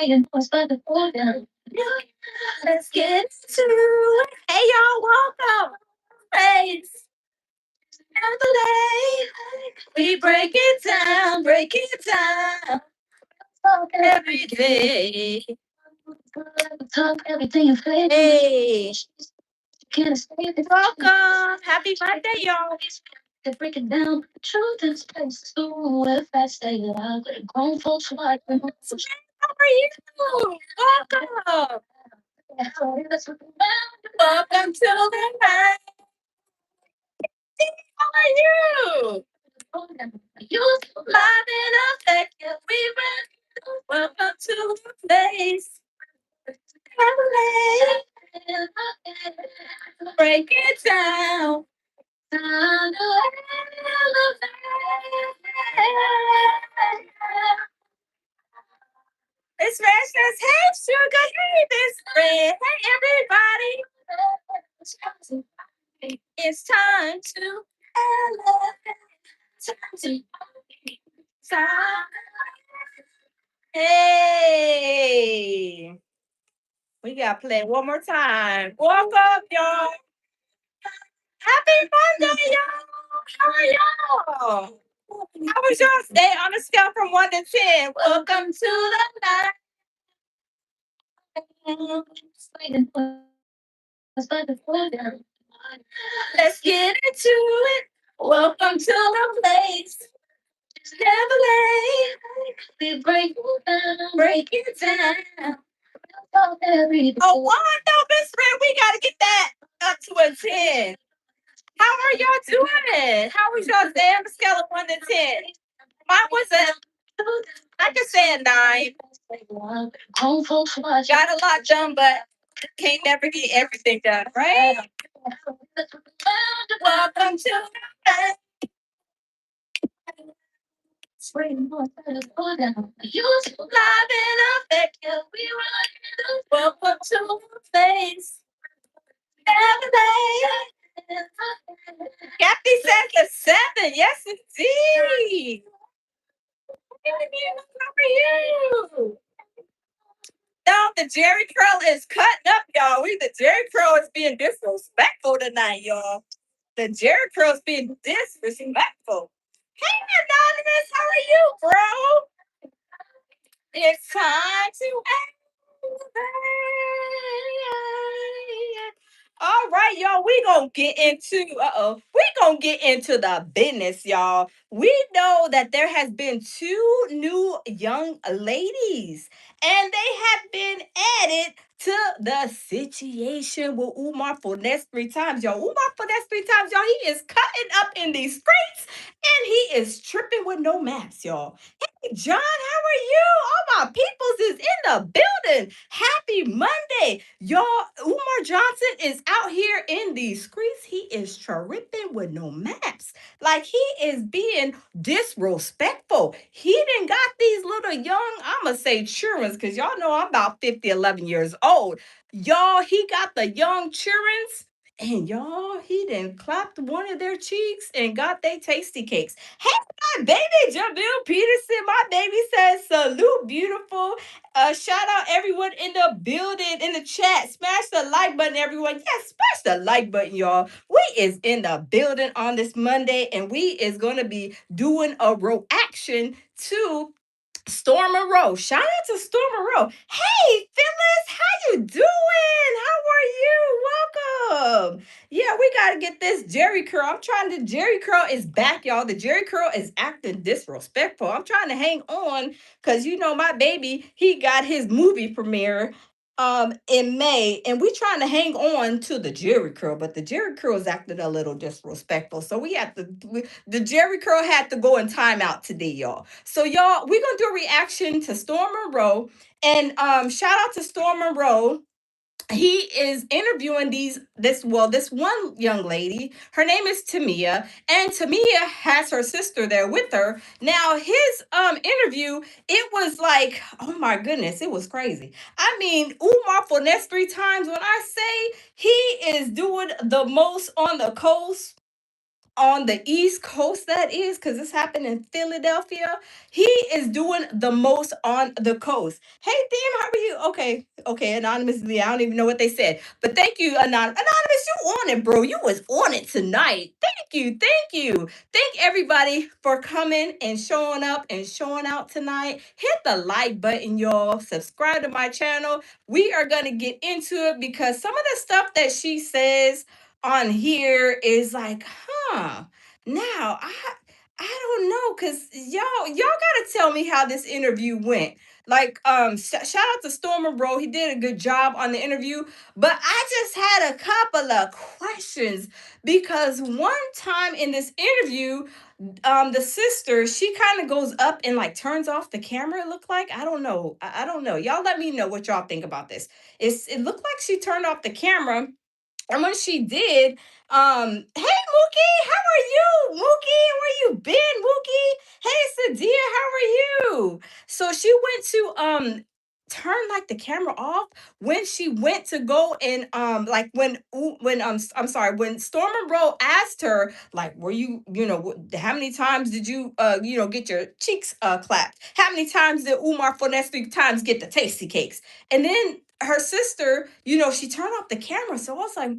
waiting for the order. Let's get to it. Hey y'all, welcome. Praise Adelaide. We break it down, talk every day. Talk everything in face. Hey, welcome. Happy Monday, y'all. To break it down, the truth is place to if I stay out. Grown folks like how are you? Welcome. Welcome to the night. How are you? You live in effect. We ran. Welcome to the place. Break it down. It's Rashness. Hey, sugar. Hey, this friend. Hey, everybody. It's time to elevate. Time. Hey. We got to play it one more time. Welcome, y'all. Happy Monday, y'all. How are y'all? How was your day on a scale from 1 to 10? Welcome to the night. Let's get into it. Welcome to the place. Never late. We break it down. Oh, no, best friend, we gotta get that up to a 10. How are y'all doing? How was y'all day on a scale of 1 to 10? Mine was I can say a 9. Got a lot done, but can't never get everything done, right? Welcome to the live in effect. Welcome to the place. Kathy says a 7. Yes, indeed. How are you? No, the Jerry curl is cutting up, y'all. The Jerry curl is being disrespectful tonight, y'all. The Jerry curl is being disrespectful. Hey, Anonymous, how are you, bro? It's time to all right, y'all. We gonna get into the business, y'all. We know that there has been 2 new young ladies, and they have been added to the situation with Umar for next 3 times, y'all. Umar for next 3 times, y'all. He is cutting up in these streets, and he is tripping with no maps, y'all. John, how are you? All my peoples is in the building. Happy Monday. Y'all, Umar Johnson is out here in these streets. He is tripping with no maps. Like he is being disrespectful. He didn't got these little young, I'ma say children, because y'all know I'm about 50, 11 years old. Y'all, he got the young children. And y'all, he done clapped one of their cheeks and got they tasty cakes. Hey, my baby Jamil Peterson, my baby says salute, beautiful. Shout out everyone in the building, in the chat. Smash the like button, everyone. Yes, smash the like button, y'all. We is in the building on this Monday, and we is gonna be doing a reaction to Storm Monroe. Shout out to Storm Monroe. Hey, Phyllis, how you doing? How are you? Welcome. Yeah, we gotta get this Jerry curl. Jerry curl is back, y'all. The Jerry curl is acting disrespectful. I'm trying to hang on because you know my baby, he got his movie premiere in May, and we trying to hang on to the Jerry curl, but the Jerry curl is acting a little disrespectful. So the Jerry curl had to go in timeout today, y'all. So y'all, we're gonna do a reaction to Storm Monroe, and shout out to Storm Monroe. He is interviewing this one young lady. Her name is Tamia, and Tamia has her sister there with her. Now his interview, it was like, oh my goodness, it was crazy. I mean, Umar for next 3 times, when I say he is doing the most on the coast, on the East Coast, that is, because this happened in Philadelphia. He is doing the most on the coast. Hey, Thiem, how are you? Okay, okay, anonymously. I don't even know what they said, but thank you, anonymous. You on it, bro? You was on it tonight. Thank you, thank you, thank everybody for coming and showing up and showing out tonight. Hit the like button, y'all. Subscribe to my channel. We are gonna get into it because some of the stuff that she says on here is like, now I don't know, cause y'all gotta tell me how this interview went. Like, shout out to Stormer, bro. He did a good job on the interview, but I just had a couple of questions because one time in this interview, the sister, she kind of goes up and like turns off the camera. It looked like, I don't know, I don't know. Y'all let me know what y'all think about this. It looked like she turned off the camera, and when she did, hey Mookie, how are you? Mookie, where you been, Mookie? Hey Sadia, how are you? So she went to turn like the camera off when she went to go and like when I'm sorry, when Storm Monroe asked her like, were how many times did you get your cheeks clapped? How many times did Umar Fornés times get the tasty cakes? And then her sister, she turned off the camera. So I was like,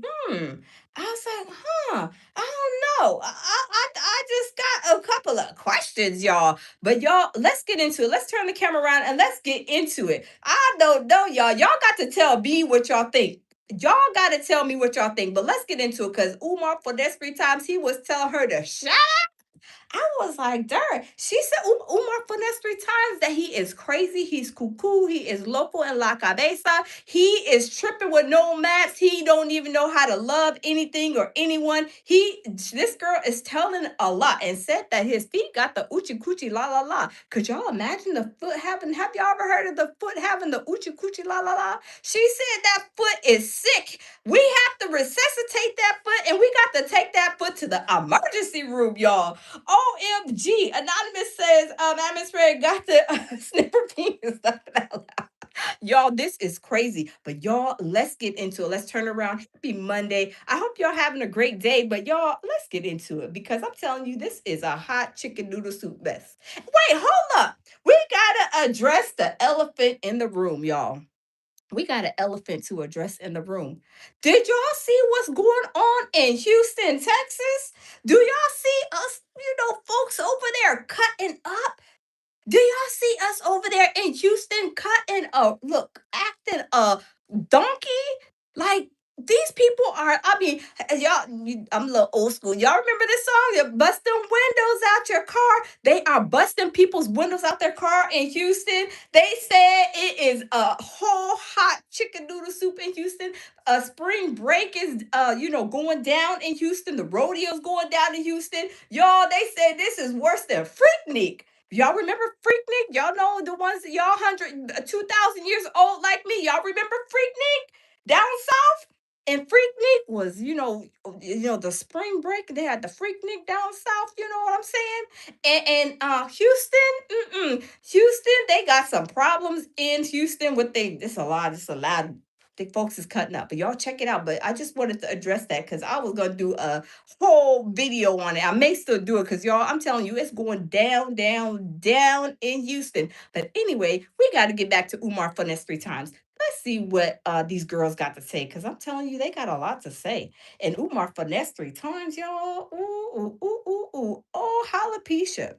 I was like, I don't know. I just got a couple of questions, y'all. But y'all, let's get into it. Let's turn the camera around and let's get into it. I don't know, y'all. Y'all got to tell me what y'all think. Y'all got to tell me what y'all think. But let's get into it because Umar, for this 3 times, he was telling her to shut. I was like, darn. She said Umar Finesse 3 times that he is crazy. He's cuckoo. He is loco in la cabeza. He is tripping with no maps. He don't even know how to love anything or anyone. This girl is telling a lot and said that his feet got the uchi coochie la la la. Could y'all imagine the foot having, have y'all ever heard of the foot having the uchi coochie la la la? She said that foot is sick. We have to resuscitate that foot and we got to take that foot to the emergency room, y'all. OMG. Anonymous says, Anonymous Red got the snipper penis. Y'all, this is crazy. But y'all, let's get into it. Let's turn around. Happy Monday. I hope y'all having a great day. But y'all, let's get into it because I'm telling you, this is a hot chicken noodle soup mess. Wait, hold up. We gotta address the elephant in the room, y'all. We got an elephant to address in the room. Did y'all see what's going on in Houston, Texas? Do y'all see us, folks over there cutting up? Do y'all see us over there in Houston cutting acting a donkey? Like, these people are, I mean, I'm a little old school. Y'all remember this song? You're busting windows out your car. They are busting people's windows out their car in Houston. They said it is a whole hot chicken noodle soup in Houston. Spring break is, going down in Houston. The rodeo's going down in Houston. Y'all, they said this is worse than Freaknik. Y'all remember Freaknik? Y'all know the ones that y'all 2,000 years old like me. Y'all remember Freaknik down south? And Freaknik was, the spring break. They had the Freaknik down south. You know what I'm saying? And Houston, they got some problems in Houston with they. It's a lot. The folks is cutting up, but y'all check it out. But I just wanted to address that because I was gonna do a whole video on it. I may still do it because y'all, I'm telling you, it's going down, down, down in Houston. But anyway, we got to get back to Umar Finesse 3 times. Let's see what these girls got to say because I'm telling you, they got a lot to say. And Umar Finesse 3 times, y'all. Ooh, ooh, ooh, ooh, ooh. Oh, alopecia.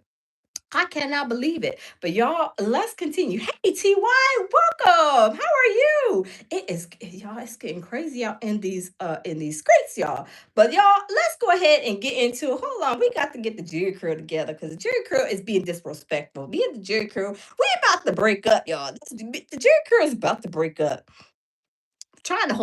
I cannot believe it. But y'all, let's continue. Hey TY, welcome. How are you? It is y'all, it's getting crazy out in these streets, y'all. But y'all, let's go ahead and get into it. Hold on, we got to get the Jerry Curl together because the Jerry Curl is being disrespectful. Me and the Jerry Curl, we about to break up, y'all. The Jerry Curl is about to break up. I'm trying to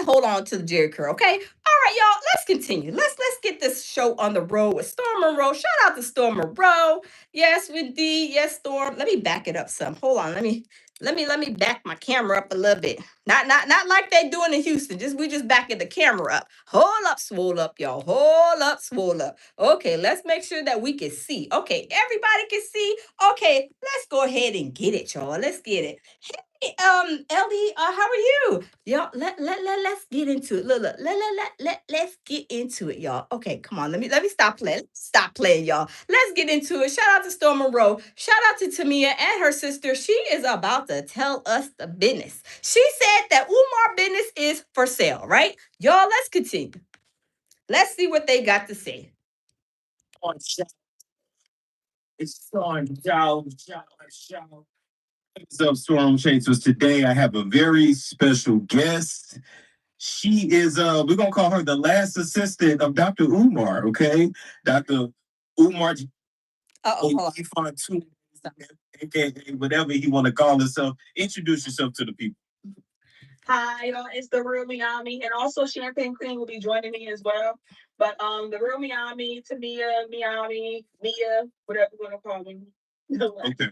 hold on to the Jerry Curl, okay? All right, y'all, let's continue. Let's get this show on the road with Storm Monroe. Shout out to Storm Monroe. Yes, indeed. Yes, Storm. Let me back it up some. Hold on. Let me back my camera up a little bit. Not like they doing in Houston. We just backing the camera up. Hold up, swole up, y'all. Hold up, swole up. Okay, let's make sure that we can see. Okay, everybody can see. Okay, let's go ahead and get it, y'all. Let's get it. Hey, Ellie, how are you? Y'all, let's get into it. Look, let's get into it, y'all. Okay, come on. Let me stop playing. Stop playing, y'all. Let's get into it. Shout out to Storm Monroe. Shout out to Tamia and her sister. She is about to tell us the business. She said that Umar business is for sale, right? Y'all, let's continue. Let's see what they got to say. It's on show. What's up, Storm Chasers? Today I have a very special guest. She is we're gonna call her the last assistant of Dr. Umar, okay? Dr. Umar Uh-oh. Fontoon, aka whatever you want to call herself. Introduce yourself to the people. Hi, it's the real Miami, and also Champagne Queen will be joining me as well. But the real Miami, Tamia, Miami, Mia, whatever you want to call me. Okay.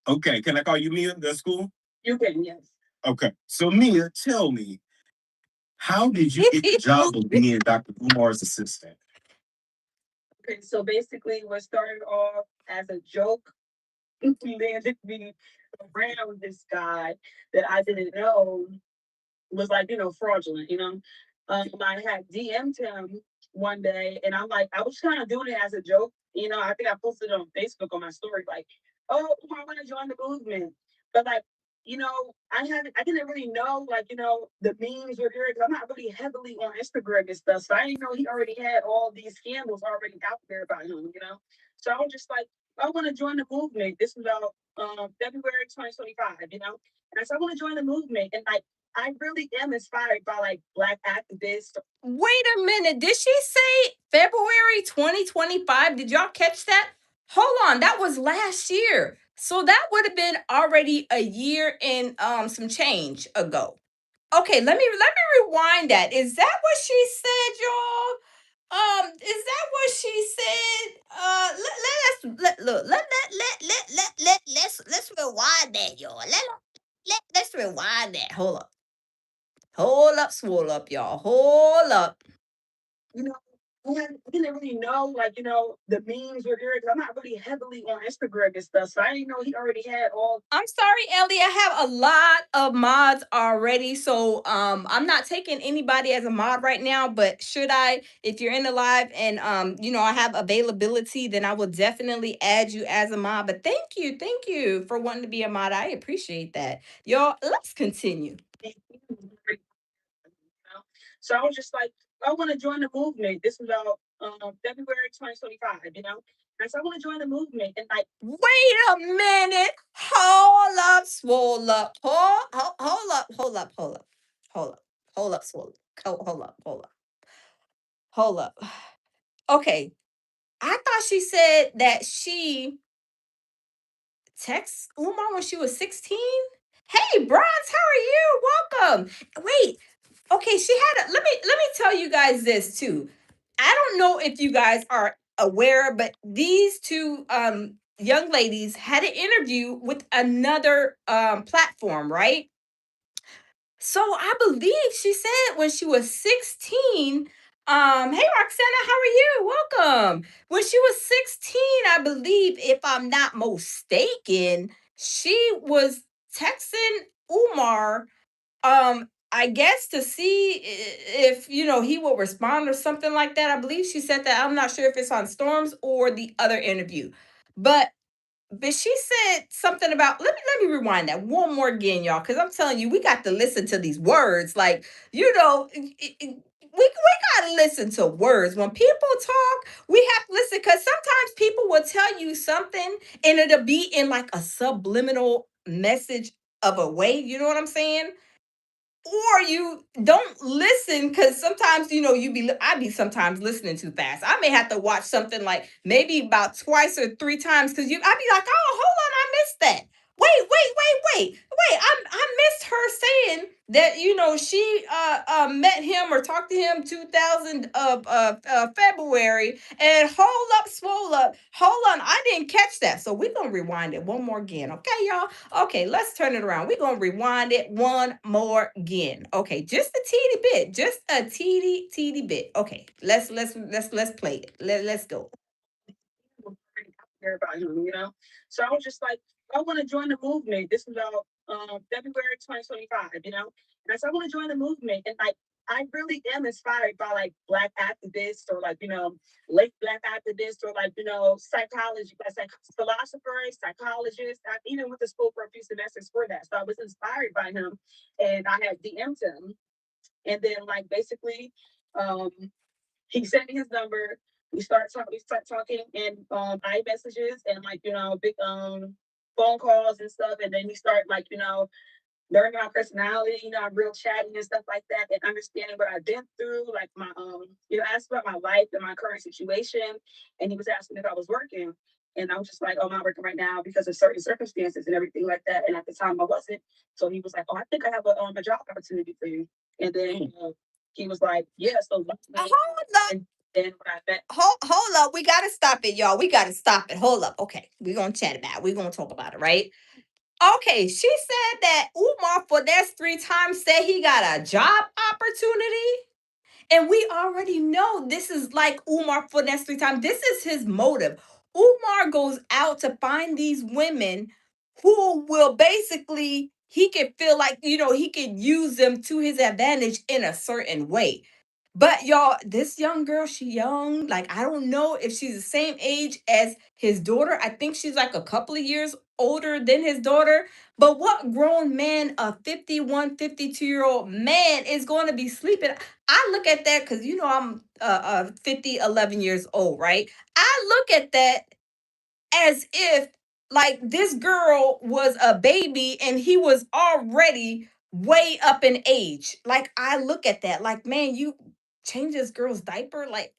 Okay, can I call you Mia? That's cool? You can, yes. Okay. So Mia, tell me, how did you get the job of being Dr. Umar's assistant? Okay, so basically, what started off as a joke landed me around this guy that I didn't know was like, fraudulent, I had DM'd him one day and I'm like, I was kind of doing it as a joke. I think I posted it on Facebook on my story, like, oh, I want to join the movement. But like, I didn't really know, like, the memes were here because I'm not really heavily on Instagram and stuff. So I didn't know he already had all these scandals already out there about him. So I was just like, I want to join the movement. This was about February 2025, And I said, I want to join the movement. And like, I really am inspired by like Black activists. Wait a minute. Did she say February 2025? Did y'all catch that? Hold on. That was last year. So that would have been already a year and some change ago. Okay, let me rewind that. Is that what she said, y'all? Is that what she said? Let's rewind that, y'all. Let's rewind that. Hold up. Hold up, swole up, y'all. Hold up. You know, I didn't really know, like, the memes were here because I'm not really heavily on Instagram and stuff. So I didn't know he already had all. I'm sorry, Ellie. I have a lot of mods already, so I'm not taking anybody as a mod right now. But should I, if you're in the live and I have availability, then I will definitely add you as a mod. But thank you for wanting to be a mod. I appreciate that, y'all. Let's continue. So I was just like, I want to join the movement. This was about February 2025, And so I want to join the movement. And like, wait a minute. Hold up, swole up. Hold up, hold up, hold up, hold up, hold up, swole. Hold up, hold up, hold up. Okay, I thought she said that she texted Umar when she was 16. Hey, Bronze, how are you? Welcome. Wait, okay, she had a let me tell you guys this too. I don't know if you guys are aware, but these two young ladies had an interview with another platform, right? So I believe she said when she was 16, hey Roxana, how are you? Welcome. When she was 16, I believe, if I'm not mistaken, she was texting Umar, I guess to see if he will respond or something like that. I believe she said that. I'm not sure if it's on Storms or the other interview. But she said something about, let me rewind that one more again, y'all, because I'm telling you, we got to listen to these words. Like, we gotta listen to words. When people talk, we have to listen because sometimes people will tell you something and it'll be in like a subliminal message of a way. You know what I'm saying? Or you don't listen because sometimes I be sometimes listening too fast. I may have to watch something like maybe about twice or three times because I be like, oh, hold on, I missed that. Wait. I missed her saying that she met him or talked to him 2000 of February, and hold up, swole up, hold on, I didn't catch that. So we're gonna rewind it one more again, okay, y'all? Okay, let's turn it around. We're gonna rewind it one more again. Okay, just a teeny bit, just a teeny bit. Okay, let's play it. Let's go. About him. So I was just like, I want to join the movement. This was about February 2025, And I said, I want to join the movement. And like, I really am inspired by like black activists or like, late black activists or like, psychology, like philosophers, psychologists. I even went to school for a few semesters for that. So I was inspired by him and I had DM'd him. And then like basically, um, he sent me his number. We start talking in iMessages and like, big phone calls and stuff. And then we start like, learning my personality, I'm real chatty and stuff like that, and understanding what I've been through, like my asked about my life and my current situation, and he was asking if I was working. And I was just like, oh, I'm not working right now because of certain circumstances and everything like that. And at the time I wasn't. So he was like, oh, I think I have a job opportunity for you. And then he was like, yeah, so Hold up. and then when I met Hold up. We gotta stop it, y'all. We gotta stop it. Hold up. Okay. We're gonna chat about it. We're gonna talk about it, right? Okay, she said that Umar for that's 3 times said he got a job opportunity. And we already know this is like Umar for the next 3 times. This is his motive. Umar goes out to find these women who will basically, he can feel like, he can use them to his advantage in a certain way. But y'all, this young girl, she young. Like, I don't know if she's the same age as his daughter. I think she's like a couple of years older than his daughter. But what grown man, a 51, 52-year-old man, is going to be sleeping? I look at that because, I'm 50, 11 years old, right? I look at that as if like this girl was a baby and he was already way up in age. Like I look at that like, man, you change this girl's diaper. Like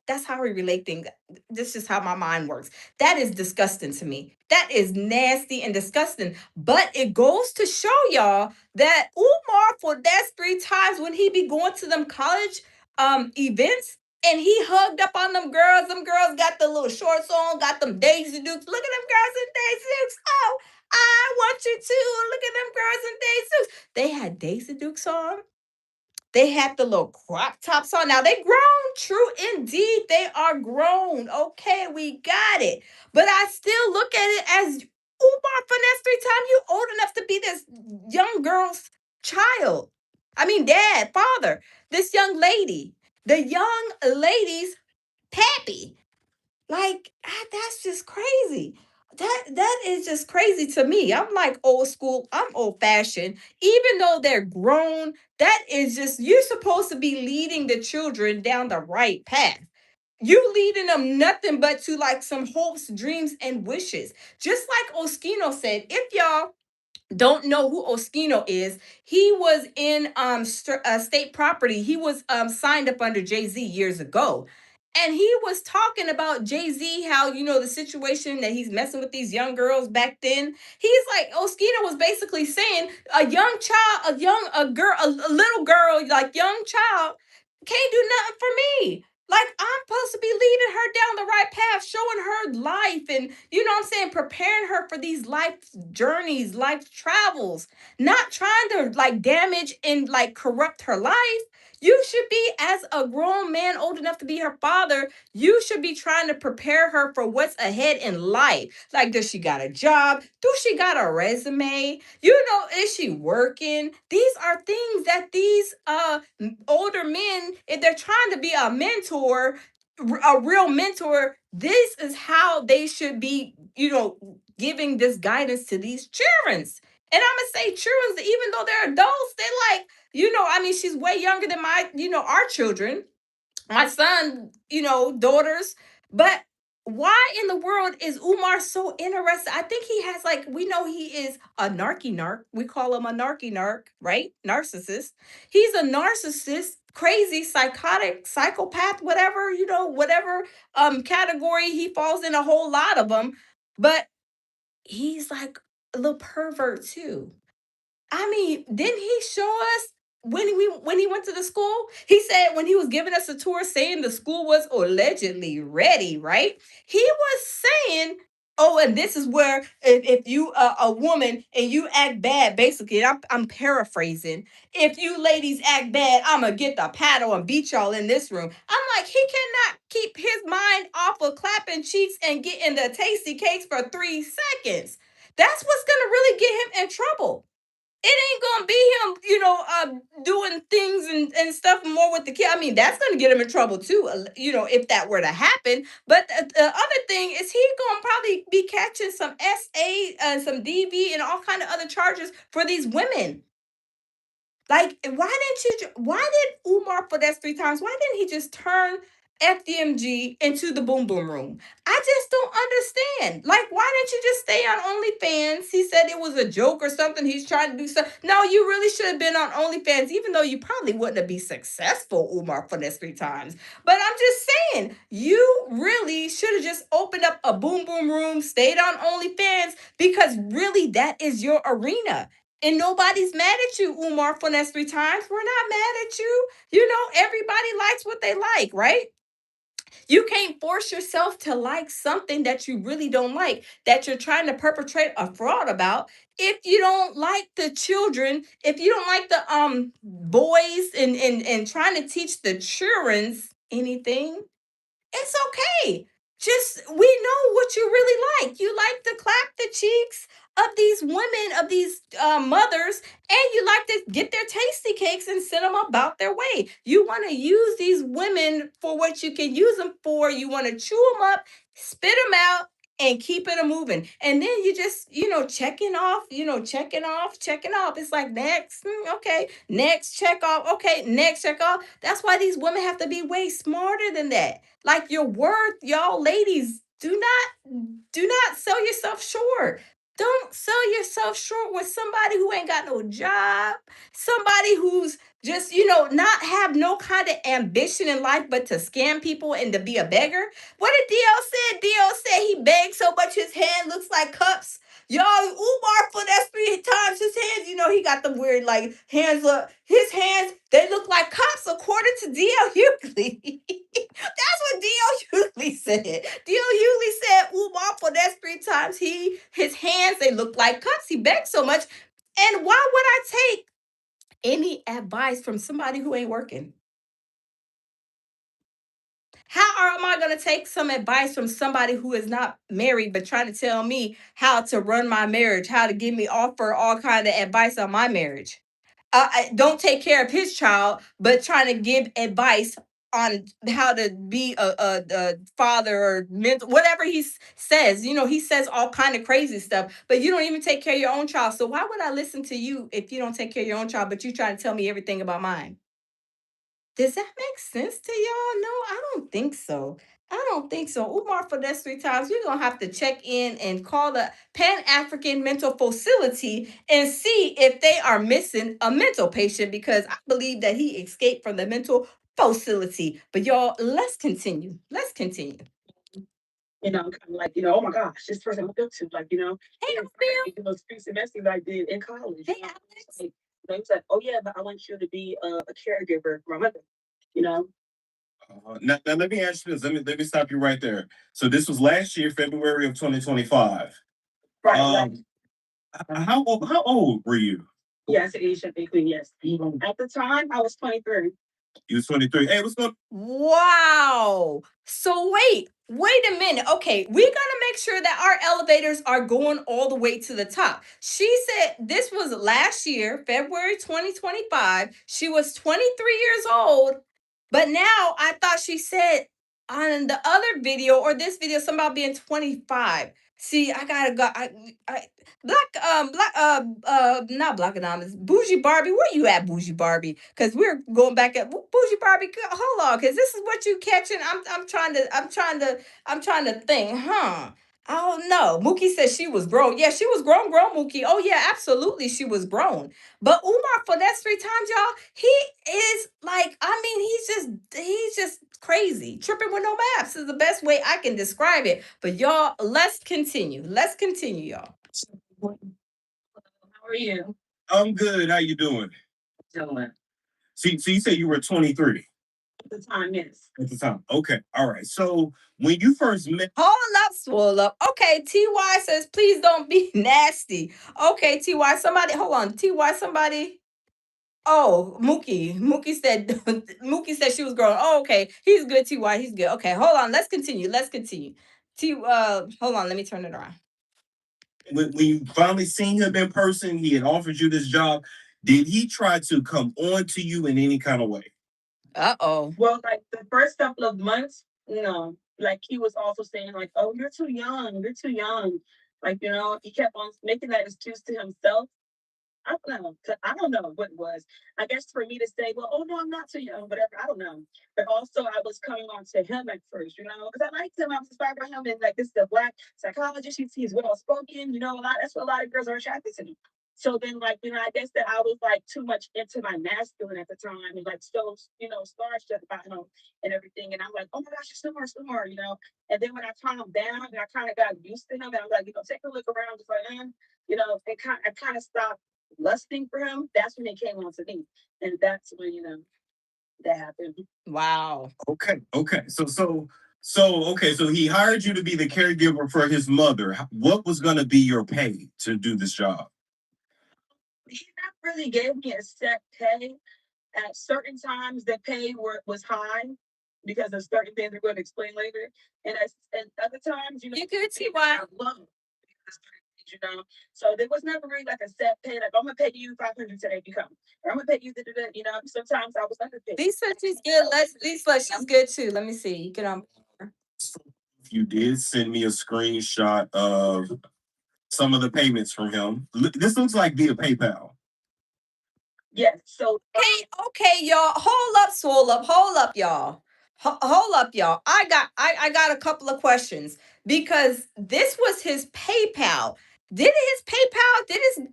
that's how we relate things. This is how my mind works. That is disgusting to me. That is nasty and disgusting. But it goes to show y'all that Umar for that's 3 times when he be going to them college events and he hugged up on them girls. Them girls got the little shorts on, got them Daisy Dukes. Look at them girls in Daisy Dukes. Oh, I want you to. Look at them girls in Daisy Dukes. They had Daisy Dukes on. They had the little crop tops on. Now they grown, true indeed. They are grown. Okay, we got it. But I still look at it as Umar Finesse 3 times. You old enough to be this young girl's child. I mean, dad, father. This young lady. The young lady's pappy. Like that's just crazy. That is just crazy to me. I'm like old school. I'm old fashioned. Even though they're grown, that is just you're supposed to be leading the children down the right path. You leading them nothing but to like some hopes, dreams, and wishes. Just like Oskino said, if y'all don't know who Oskino is, he was in state property. He was signed up under Jay-Z years ago. And he was talking about Jay-Z, how the situation that he's messing with these young girls back then. He's like, Oskino was basically saying a young child, a girl, a little girl, like young child, can't do nothing for me. Like I'm supposed to be leading her down the right path, showing her life and what I'm saying, preparing her for these life journeys, life travels, not trying to like damage and like corrupt her life. You should be, as a grown man old enough to be her father, you should be trying to prepare her for what's ahead in life. Like, does she got a job? Do she got a resume? Is she working? These are things that these older men, if they're trying to be a mentor, a real mentor, this is how they should be, giving this guidance to these children. And I'm gonna say children, even though they're adults, they like, I mean, she's way younger than my, our children, my son, daughters. But why in the world is Umar so interested? I think he has like, we know he is a narky narc. We call him a narky narc, right? Narcissist. He's a narcissist, crazy, psychotic, psychopath, whatever, whatever category he falls in, a whole lot of them. But he's like a little pervert too. I mean, didn't he show us when he went to the school? He said when he was giving us a tour, saying the school was allegedly ready, right? He was saying, "Oh, and this is where if you a woman and you act bad, basically, and I'm paraphrasing. If you ladies act bad, I'm gonna get the paddle and beat y'all in this room." I'm like, he cannot keep his mind off of clapping cheeks and getting the tasty cakes for 3 seconds. That's what's gonna really get him in trouble. it ain't gonna be him, doing things and stuff more with the kid. I mean, that's gonna get him in trouble too, if that were to happen. But the other thing is he gonna probably be catching some SA, some DV, and all kind of other charges for these women. Like, why did Umar for that's 3 times? Why didn't he just turn FDMG into the boom boom room? I just don't understand. Like, why didn't you just stay on OnlyFans? He said it was a joke or something. He's trying to do something. No, you really should have been on OnlyFans, even though you probably wouldn't have been successful, Umar, for this 3 times. But I'm just saying, you really should have just opened up a boom boom room, stayed on OnlyFans, because really that is your arena. And nobody's mad at you, Umar, for that's 3 times. We're not mad at you. Everybody likes what they like, right? You can't force yourself to like something that you really don't like, that you're trying to perpetrate a fraud about. If you don't like the children, if you don't like the boys and trying to teach the children's anything, it's okay. Just we know what you really like. You like to clap the cheeks of these women, of these mothers, and you like to get their tasty cakes and send them about their way. You want to use these women for what you can use them for. You want to chew them up, spit them out, and keep it a moving. And then you just, checking off. It's like next, okay, next check off, okay, next check off. That's why these women have to be way smarter than that. Like your worth, y'all ladies, do not sell yourself short. Don't sell yourself short with somebody who ain't got no job, somebody who's just, not have no kind of ambition in life but to scam people and to be a beggar. What did DL said? DL said he begged so much his hand looks like cups. Y'all, Umar for that's 3 times his hands. He got the weird like hands up. His hands, they look like cups according to DL Hughley. That's what D.L. Hughley said. D.L. Hughley said Umar for that's 3 times. His hands, they look like cups. He begged so much. And why would I take any advice from somebody who ain't working? How am I going to take some advice from somebody who is not married but trying to tell me how to run my marriage, how to give me offer all kind of advice on my marriage? I don't take care of his child, but trying to give advice on how to be a father or mentor, whatever says. He says all kind of crazy stuff, but you don't even take care of your own child. So why would I listen to you if you don't take care of your own child, but you try to tell me everything about mine? Does that make sense to y'all? No, I don't think so. I don't think so. Umar, for that's 3 times, we're gonna have to check in and call the Pan African Mental Facility and see if they are missing a mental patient, because I believe that he escaped from the mental facility. But y'all, let's continue. Let's continue. Kind of like, oh my gosh, this person I look up to, like, Hey, in Bill. those 3 semesters I did in college. Hey, It's Alex. like, he said, oh yeah, but I want you to be a caregiver for my mother, you know. Now let me ask you this. Let me stop you right there. So this was last year, February of 2025. Right, right. How old were you? Yes, Asian queen, yes. At the time, I was 23. You was 23. Hey, what's up? Wow. So wait a minute. Okay, we got to make sure that our elevators are going all the way to the top. She said this was last year, February 2025. She was 23 years old, but now I thought she said on the other video or this video something about being 25. See, I gotta go. I not Black Anonymous, Bougie Barbie. Where you at, Bougie Barbie? Because we're going back at Bougie Barbie. Hold on, because this is what you catching. I'm trying to think, huh? I don't know. Mookie said she was grown. Yeah, she was grown, Mookie. Oh yeah, absolutely, she was grown. But Umar for that's 3 times, y'all. He is like, I mean, he's just crazy. Tripping with no maps is the best way I can describe it. But y'all, let's continue. Let's continue, y'all. How are you? I'm good. How you doing? Doing. So you said you were 23 At the time, yes. at the time. Okay. All right. So when you first met, Hold up, swole up. Okay, TY says, please don't be nasty. Okay, TY, somebody, hold on. TY, somebody. Oh, Mookie. Mookie said Mookie said she was growing. Oh, okay. He's good, TY. He's good. Okay, hold on. Let's continue. Let's continue. Hold on, let me turn it around. When you finally seen him in person, he had offered you this job. Did he try to come on to you in any kind of way? Uh-oh. Well, like the first couple of months, no. Like he was also saying, like, "Oh, you're too young. You're too young." Like, he kept on making that excuse to himself. I don't know. I don't know what it was. I guess for me to say, well, oh no, I'm not too young, whatever. I don't know. But also, I was coming on to him at first, because I liked him. I was inspired by him, and like this is a black psychologist. He's well spoken. A lot. That's what a lot of girls are attracted to me. So then, like, I guess that I was like too much into my masculine at the time, and like so, starstruck about him and everything. And I'm like, oh my gosh, you're smart. And then when I calmed down and I kind of got used to him, and I was like, take a look around, just like, I kind of stopped lusting for him. That's when it came on to me, and that's when that happened. Wow. Okay. So he hired you to be the caregiver for his mother. What was going to be your pay to do this job? He not really gave me a set pay. At certain times, the pay was high because of certain things we're going to explain later, and other times, You good, TY? low. So there was never really like a set pay, like I'm gonna pay you 500 today if you come, or I'm gonna pay you sometimes I was underpaid. Lisa, she's good. Lisa, she's good too. Let me see. You can You did send me a screenshot of some of the payments from him. This looks like via PayPal. Yes. So okay, y'all. Hold up, y'all. Hold up, y'all. I got a couple of questions because this was his PayPal. Did his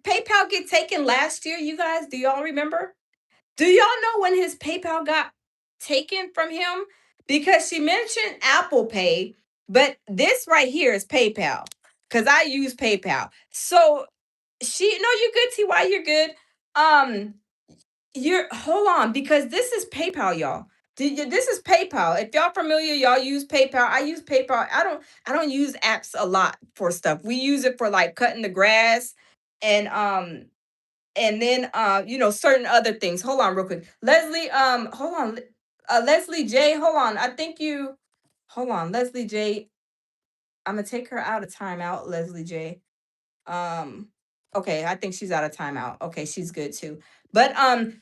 PayPal get taken last year, you guys? Do y'all remember? Do y'all know when his PayPal got taken from him? Because she mentioned Apple Pay, but this right here is PayPal. Because I use PayPal. So no, you're good, TY, you're good. Um, you're hold on, because this is PayPal, y'all. This is PayPal. If y'all familiar, y'all use PayPal. I use PayPal. I don't use apps a lot for stuff. We use it for like cutting the grass and then certain other things. Hold on real quick. Leslie, hold on. Leslie J, hold on. I think you hold on, Leslie J. I'm gonna take her out of timeout, Leslie J. Um, okay, I think she's out of timeout. Okay, she's good too. But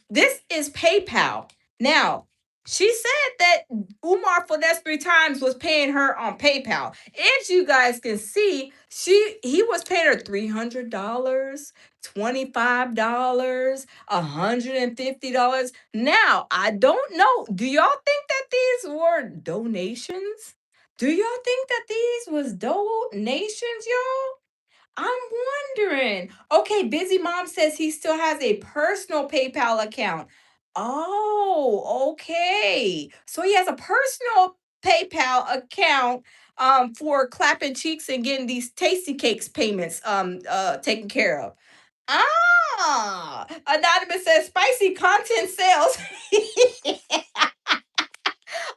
this is PayPal. Now, she said that Umar for that's 3 times was paying her on PayPal. As you guys can see, he was paying her $300, $25, $150. Now, I don't know. Do y'all think that these were donations? Do y'all think that these was donations, y'all? I'm wondering. Okay, Busy Mom says he still has a personal PayPal account. Oh, okay. So he has a personal PayPal account for clapping cheeks and getting these tasty cakes payments taken care of. Ah, Anonymous says spicy content sales.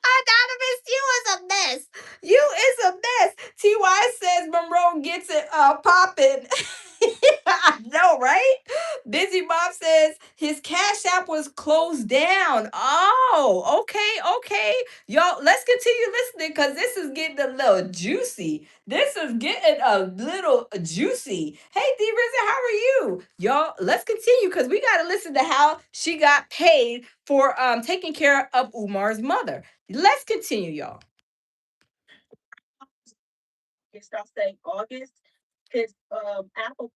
Anonymous, you is a mess. You is a mess. TY says Monroe gets it popping. I know, right? Busy Bob says his Cash App was closed down. Oh, okay. Y'all, let's continue listening because this is getting a little juicy. This is getting a little juicy. Hey, D Rizza, how are you? Y'all, let's continue because we got to listen to how she got paid for taking care of Umar's mother. Let's continue, y'all. I'll say August, his Apple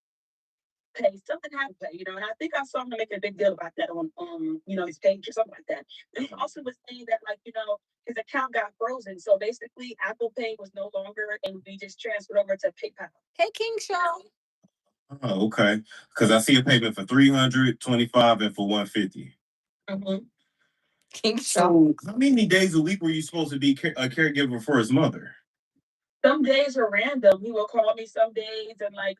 Pay, something happened, and I think I saw him make a big deal about that on his page or something like that. And he also was saying that like his account got frozen, so basically Apple Pay was no longer, and we just transferred over to PayPal. Hey, King Show. Oh, okay. Because I see a payment for 325 and for 150. Mm-hmm. King Show. So, how many days a week were you supposed to be a caregiver for his mother? Some days are random. He will call me some days, and like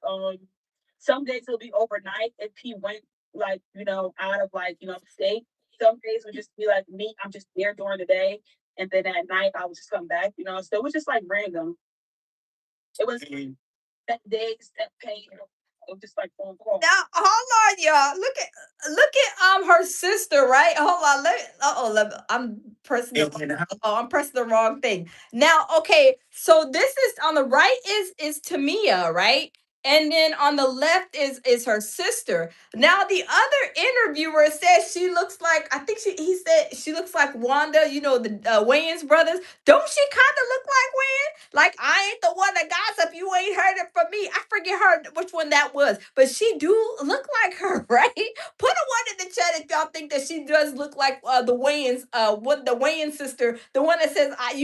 some days he'll be overnight if he went like out of like state. Some days would just be like me. I'm just there during the day, and then at night I would just come back. So it was just like random. It was that days that pay. It was just like phone call. Now, hold on, y'all. Look at her sister, right? Hold on. I'm pressing I'm pressing the wrong thing. Now, okay, so this is on the right is Tamia, right? And then on the left is her sister. Now the other interviewer says she looks like, I think he said she looks like Wanda, the Wayans brothers. Don't she kind of look like Wayne? Like, I ain't the one that gossip. You ain't heard it from me. I forget her which one that was, but she do look like her, right? Put a one in the chat if y'all think that she does look like the Wayans, what the Wayans sister, the one that says I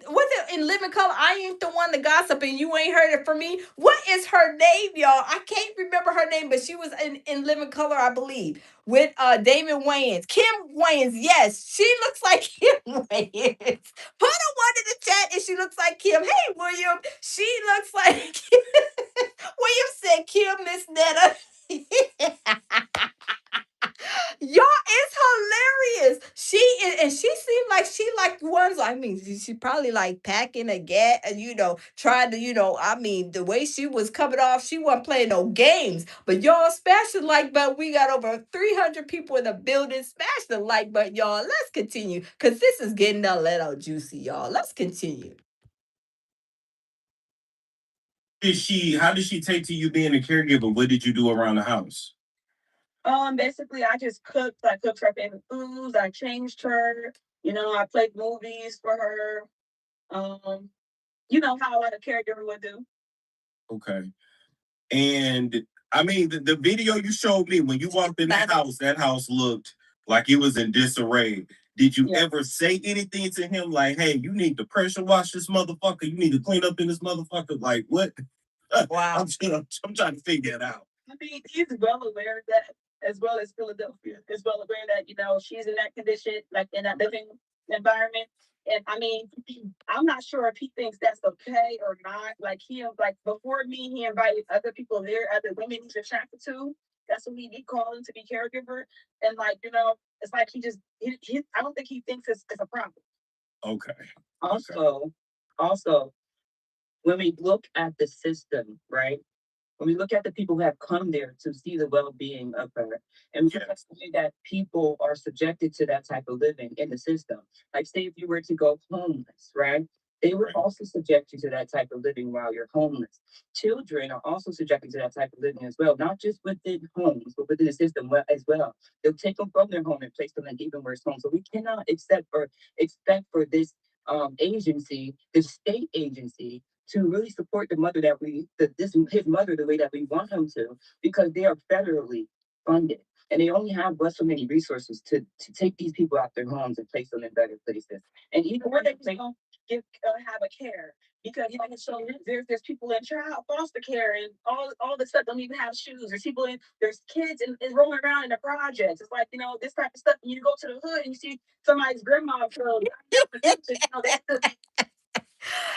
was it in Living Color? I ain't the one to gossip, and you ain't heard it from me. What is her name, y'all? I can't remember her name, but she was in Living Color, I believe, with David Wayans, Kim Wayans. Yes, she looks like Kim Wayans. Put a one in the chat if she looks like Kim. Hey, William, she looks like William said Kim, Miss Netta. Y'all, it's hilarious. She is, and she seemed like she like ones. I mean, she probably like packing a gat, and trying to, I mean, the way she was coming off, she wasn't playing no games. But y'all, smash the like button. We got over 300 people in the building. Smash the like button, y'all. Let's continue, cause this is getting a little juicy, y'all. Let's continue. How did she take to you being a caregiver? What did you do around the house? Basically, I just cooked. I cooked her favorite foods. I changed her. I played movies for her. How a lot of caregiver would do. Okay. And I mean, the video you showed me when you walked in that house looked like it was in disarray. Did you ever say anything to him like, hey, you need to pressure wash this motherfucker? You need to clean up in this motherfucker? Like, what? Wow. I'm trying to figure it out. I mean, he's well aware of that, as well as Philadelphia is well aware that, she's in that condition, like in that living environment. And I mean, I'm not sure if he thinks that's okay or not. Like before me, he invited other people there, other women he's attracted to. That's what he calling to be caregiver. And it's like I don't think he thinks it's a problem. Okay. Also, when we look at the system, right? When we look at the people who have come there to see the well-being of her, and we look at the way that people are subjected to that type of living in the system. Like, say if you were to go homeless, right? They were also subjected to that type of living while you're homeless. Children are also subjected to that type of living as well, not just within homes, but within the system as well. They'll take them from their home and place them in even worse homes. So we cannot expect for this agency, the state agency, to really support the mother his mother the way that we want him to, because they are federally funded and they only have but so many resources to take these people out their homes and place them in better places. And even where they don't have a care, because so there's people in child foster care and all the stuff don't even have shoes. There's kids and rolling around in the projects. It's like this type of stuff. And you go to the hood and you see somebody's grandma killed.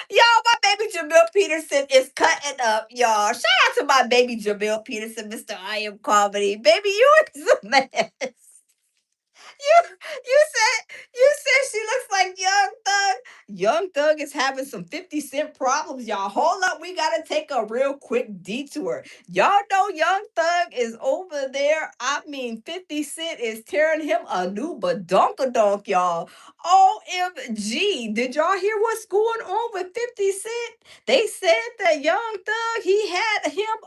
Y'all, my baby Jamil Peterson is cutting up, y'all. Shout out to my baby Jamil Peterson, Mr. I Am Comedy. Baby, you is a mess. You said she looks like Young Thug. Young Thug is having some 50 Cent problems, y'all. Hold up, we gotta take a real quick detour. Y'all know Young Thug is over there. I mean, 50 Cent is tearing him a new badonkadonk, y'all. OMG. Did y'all hear what's going on with 50 Cent? They said that Young Thug, he had him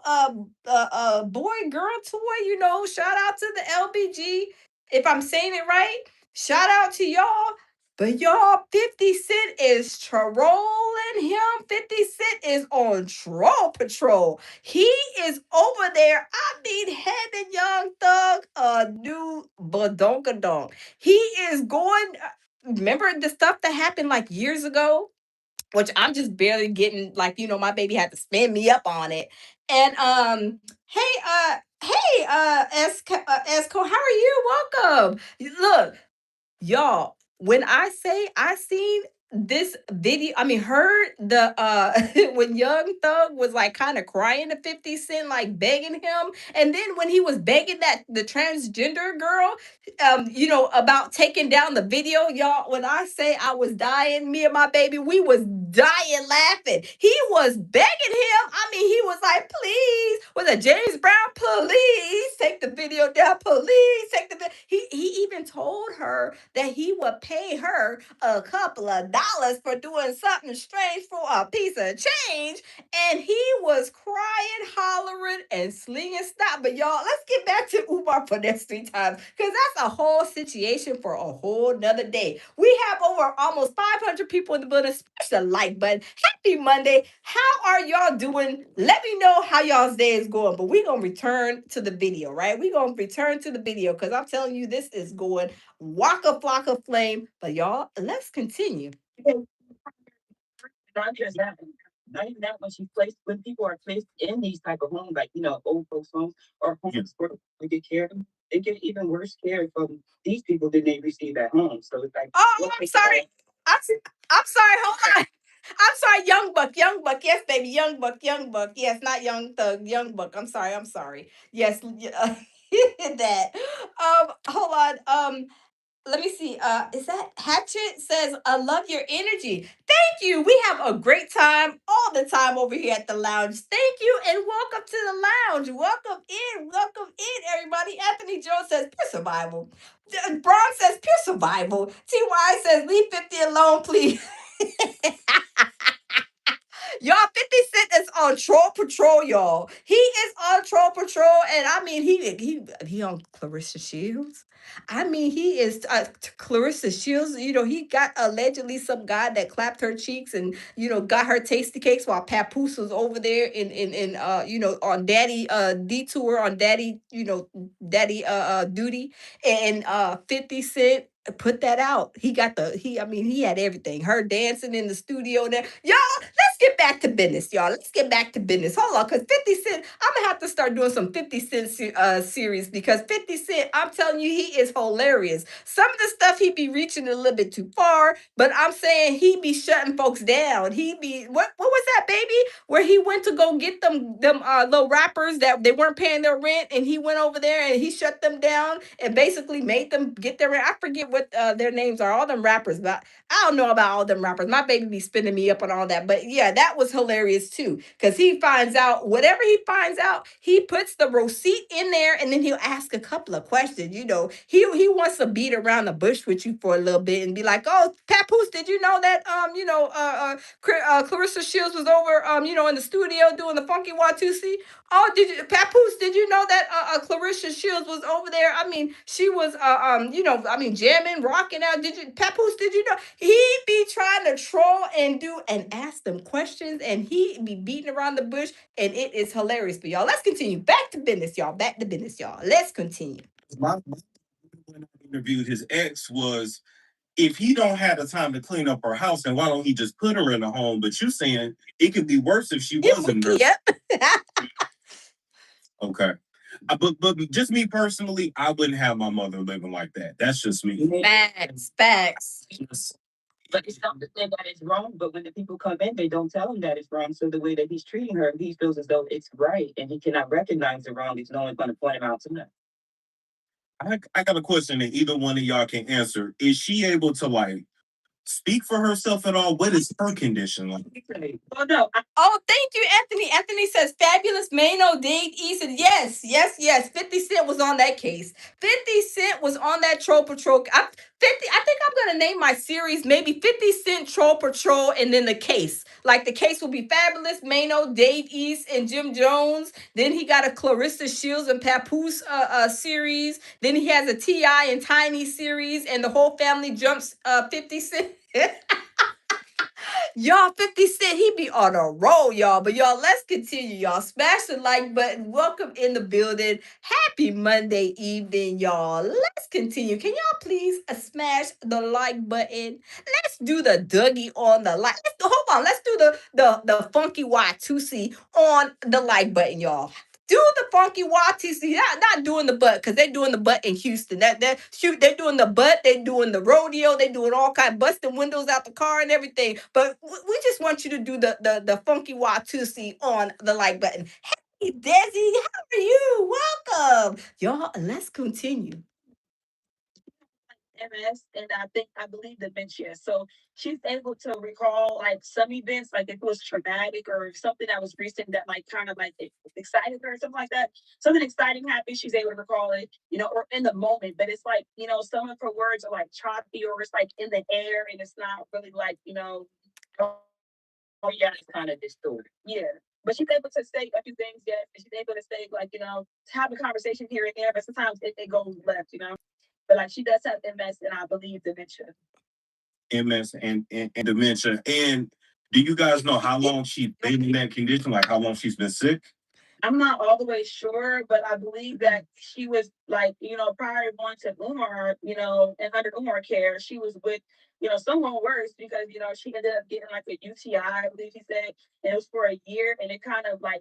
a boy girl toy, shout out to the LBG if I'm saying it right. Shout out to y'all. But y'all, 50 Cent is trolling him. 50 Cent is on troll patrol. He is over there. I mean, handing Young Thug a new badonkadonk. He is going. Remember the stuff that happened like years ago? Which I'm just barely getting, like, my baby had to spin me up on it. And Esco, how are you? Welcome. Look, y'all, when I say I seen this video, I mean heard the when Young Thug was like kind of crying to 50 Cent, like begging him. And then when he was begging that the transgender girl, about taking down the video, y'all, when I say I was dying, me and my baby, we was dying laughing. He was begging him. I mean, he was like, please, with a James Brown, please take the video down. Police, take the video. He even told her that he would pay her a couple of dollars for doing something strange for a piece of change. And he was crying, hollering, and slinging stuff. But y'all, let's get back to Umar for next 3 times, because that's a whole situation for a whole nother day. We have over almost 500 people in the building. Smash the like button. Happy Monday. How are y'all doing? Let me know how y'all's day is going. But we're going to return to the video, right? We're going to return to the video because I'm telling you, this is going waka flocka flame. But y'all, let's continue. Not just that. Not even that, when people are placed in these type of homes, like old folks homes or homes where they get care of them, they get even worse care from these people than they receive at home. So it's like, Oh, I'm sorry. I'm sorry. Hold on. I'm sorry, young buck, young buck. Yes, baby, young buck, young buck. Yes, not young thug, young buck. I'm sorry, I'm sorry. Yes, that. Hold on. Let me see. Is that Hatchet says, I love your energy. Thank you. We have a great time all the time over here at the lounge. Thank you and welcome to the lounge. Welcome in, everybody. Anthony Jones says pure survival. Braun says pure survival. TY says leave 50 alone, please. Y'all, 50 Cent is on Troll Patrol, y'all. He is on Troll Patrol, and I mean, he on Clarissa Shields. I mean, he is Clarissa Shields. He got allegedly some guy that clapped her cheeks and got her tasty cakes while Papoose was over there on Daddy Detour on Daddy Daddy duty, and 50 Cent put that out. He had everything. Her dancing in the studio there. Y'all, let's get back to business, y'all. Let's get back to business. Hold on, because 50 Cent, I'm gonna have to start doing some 50 Cent series, because 50 Cent, I'm telling you, he is hilarious. Some of the stuff he be reaching a little bit too far, but I'm saying he be shutting folks down. He be what was that, baby? Where he went to go get them little rappers that they weren't paying their rent, and he went over there and he shut them down and basically made them get their rent. I forget what their names are, all them rappers, but I don't know about all them rappers. My baby be spinning me up on all that. But yeah, that was hilarious too. Because he finds out, whatever he finds out, he puts the receipt in there, and then he'll ask a couple of questions. He wants to beat around the bush with you for a little bit and be like, oh, Papoose, did you know that Clarissa Shields was over in the studio doing the funky Watusi? Oh, Papoose, did you know that Clarissa Shields was over there? I mean, she was jamming, rocking out. Papoose, did you know? He be trying to troll and ask them questions, and he be beating around the bush, and it is hilarious. But y'all, let's continue. Back to business, y'all. Back to business, y'all. Let's continue. My when I interviewed his ex was, if he don't have the time to clean up her house, then why don't he just put her in a home? But you saying it could be worse if she wasn't there. Yep. Okay. But just me personally, I wouldn't have my mother living like that. That's just me. Facts. But it's not to say that it's wrong. But when the people come in, they don't tell him that it's wrong. So the way that he's treating her, he feels as though it's right, and he cannot recognize the wrong. He's no one's going to point him out to him. I got a question that either one of y'all can answer. Is she able to speak for herself at all? What is her condition like? Oh no. Oh, thank you, Anthony. Anthony says fabulous Mano, Dave Easton. Yes, yes, yes. 50 Cent was on that case. 50 Cent was on that Troll Patrol. I think I'm gonna name my series maybe 50 Cent Troll Patrol and then the case. Like the case will be Fabulous Mano, Dave East, and Jim Jones. Then he got a Clarissa Shields and Papoose series. Then he has a T.I. and Tiny series, and the whole family jumps 50 Cent. Y'all, 50 Cent, he be on a roll, y'all. But y'all, let's continue, y'all. Smash the like button. Welcome in the building. Happy Monday evening, y'all. Let's continue. Can y'all please smash the like button? Let's do the Dougie on the like. Hold on. Let's do the funky Y2C on the like button, y'all. Do the funky YTC, not doing the butt, because they're doing the butt in Houston. They're doing the butt, they're doing the rodeo, they're doing all kind of busting windows out the car and everything. But we just want you to do the funky Y2C on the like button. Hey Desi, how are you? Welcome. Y'all, let's continue. MS, and I believe dementia. So she's able to recall like some events, like if it was traumatic or something that was recent that like kind of like excited her or something like that. Something exciting happened, she's able to recall it, or in the moment. But it's like, some of her words are like choppy or it's like in the air and it's not really like, oh yeah, it's kind of distorted. Yeah. But she's able to say a few things, yes, and she's able to say like, have a conversation here and there, but sometimes it goes left. But like she does have MS and I believe dementia. MS and dementia. And do you guys know how long she's been in that condition? Like how long she's been sick? I'm not all the way sure, but I believe that she was like, prior going to Umar, and under Umar care, she was with, someone worse because, she ended up getting like a UTI, I believe he said, and it was for a year, and it kind of like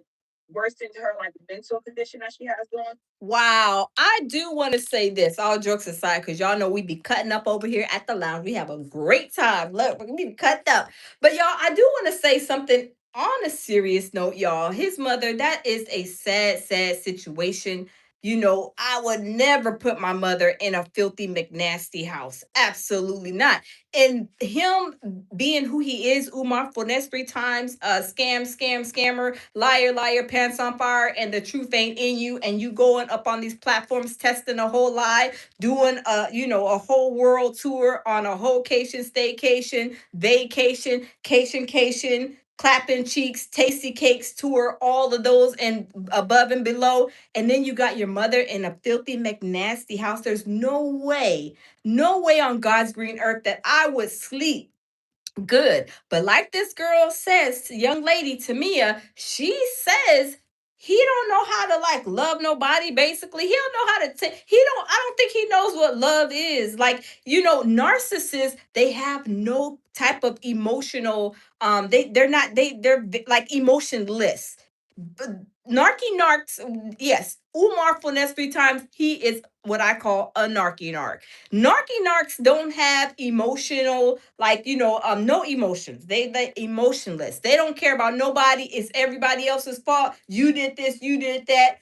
worsened her like mental condition that she has going. Wow, I do want to say this, all jokes aside, because y'all know we be cutting up over here at the lounge. We have a great time. Look, we're gonna be cutting up. But y'all, I do want to say something on a serious note, y'all. His mother, that is a sad, sad situation. I would never put my mother in a filthy McNasty house. Absolutely not. And him being who he is, Umar Finesse 3 times, scammer, liar, liar, pants on fire, and the truth ain't in you, and you going up on these platforms testing a whole lie, doing a whole world tour on a whole staycation, vacation, cation, clapping cheeks, tasty cakes tour, all of those and above and below. And then you got your mother in a filthy McNasty house. There's no way on God's green earth that I would sleep good. But like this girl says, young lady Tamia, she says he don't know how to like love nobody. Basically, he don't know how to take. He don't. I don't think he knows what love is. Like narcissists, they have no type of emotional. They're like emotionless. Narky narcs, yes. Umar Finesse 3 times, he is what I call a narky narc. Narky narcs don't have emotional, like, no emotions. They emotionless. They don't care about nobody. It's everybody else's fault. You did this, you did that.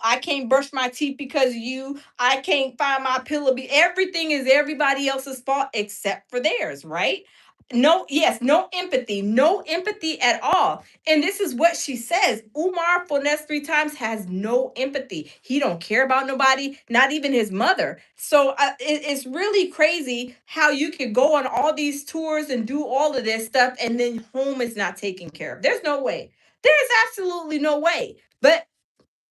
I can't brush my teeth because of you. I can't find my pillow. Everything is everybody else's fault except for theirs, right? No, yes, no empathy at all. And this is what she says. Umar Finesse 3 times has no empathy. He don't care about nobody, not even his mother. So it's really crazy how you can go on all these tours and do all of this stuff, and then home is not taken care of. There's no way. There's absolutely no way. But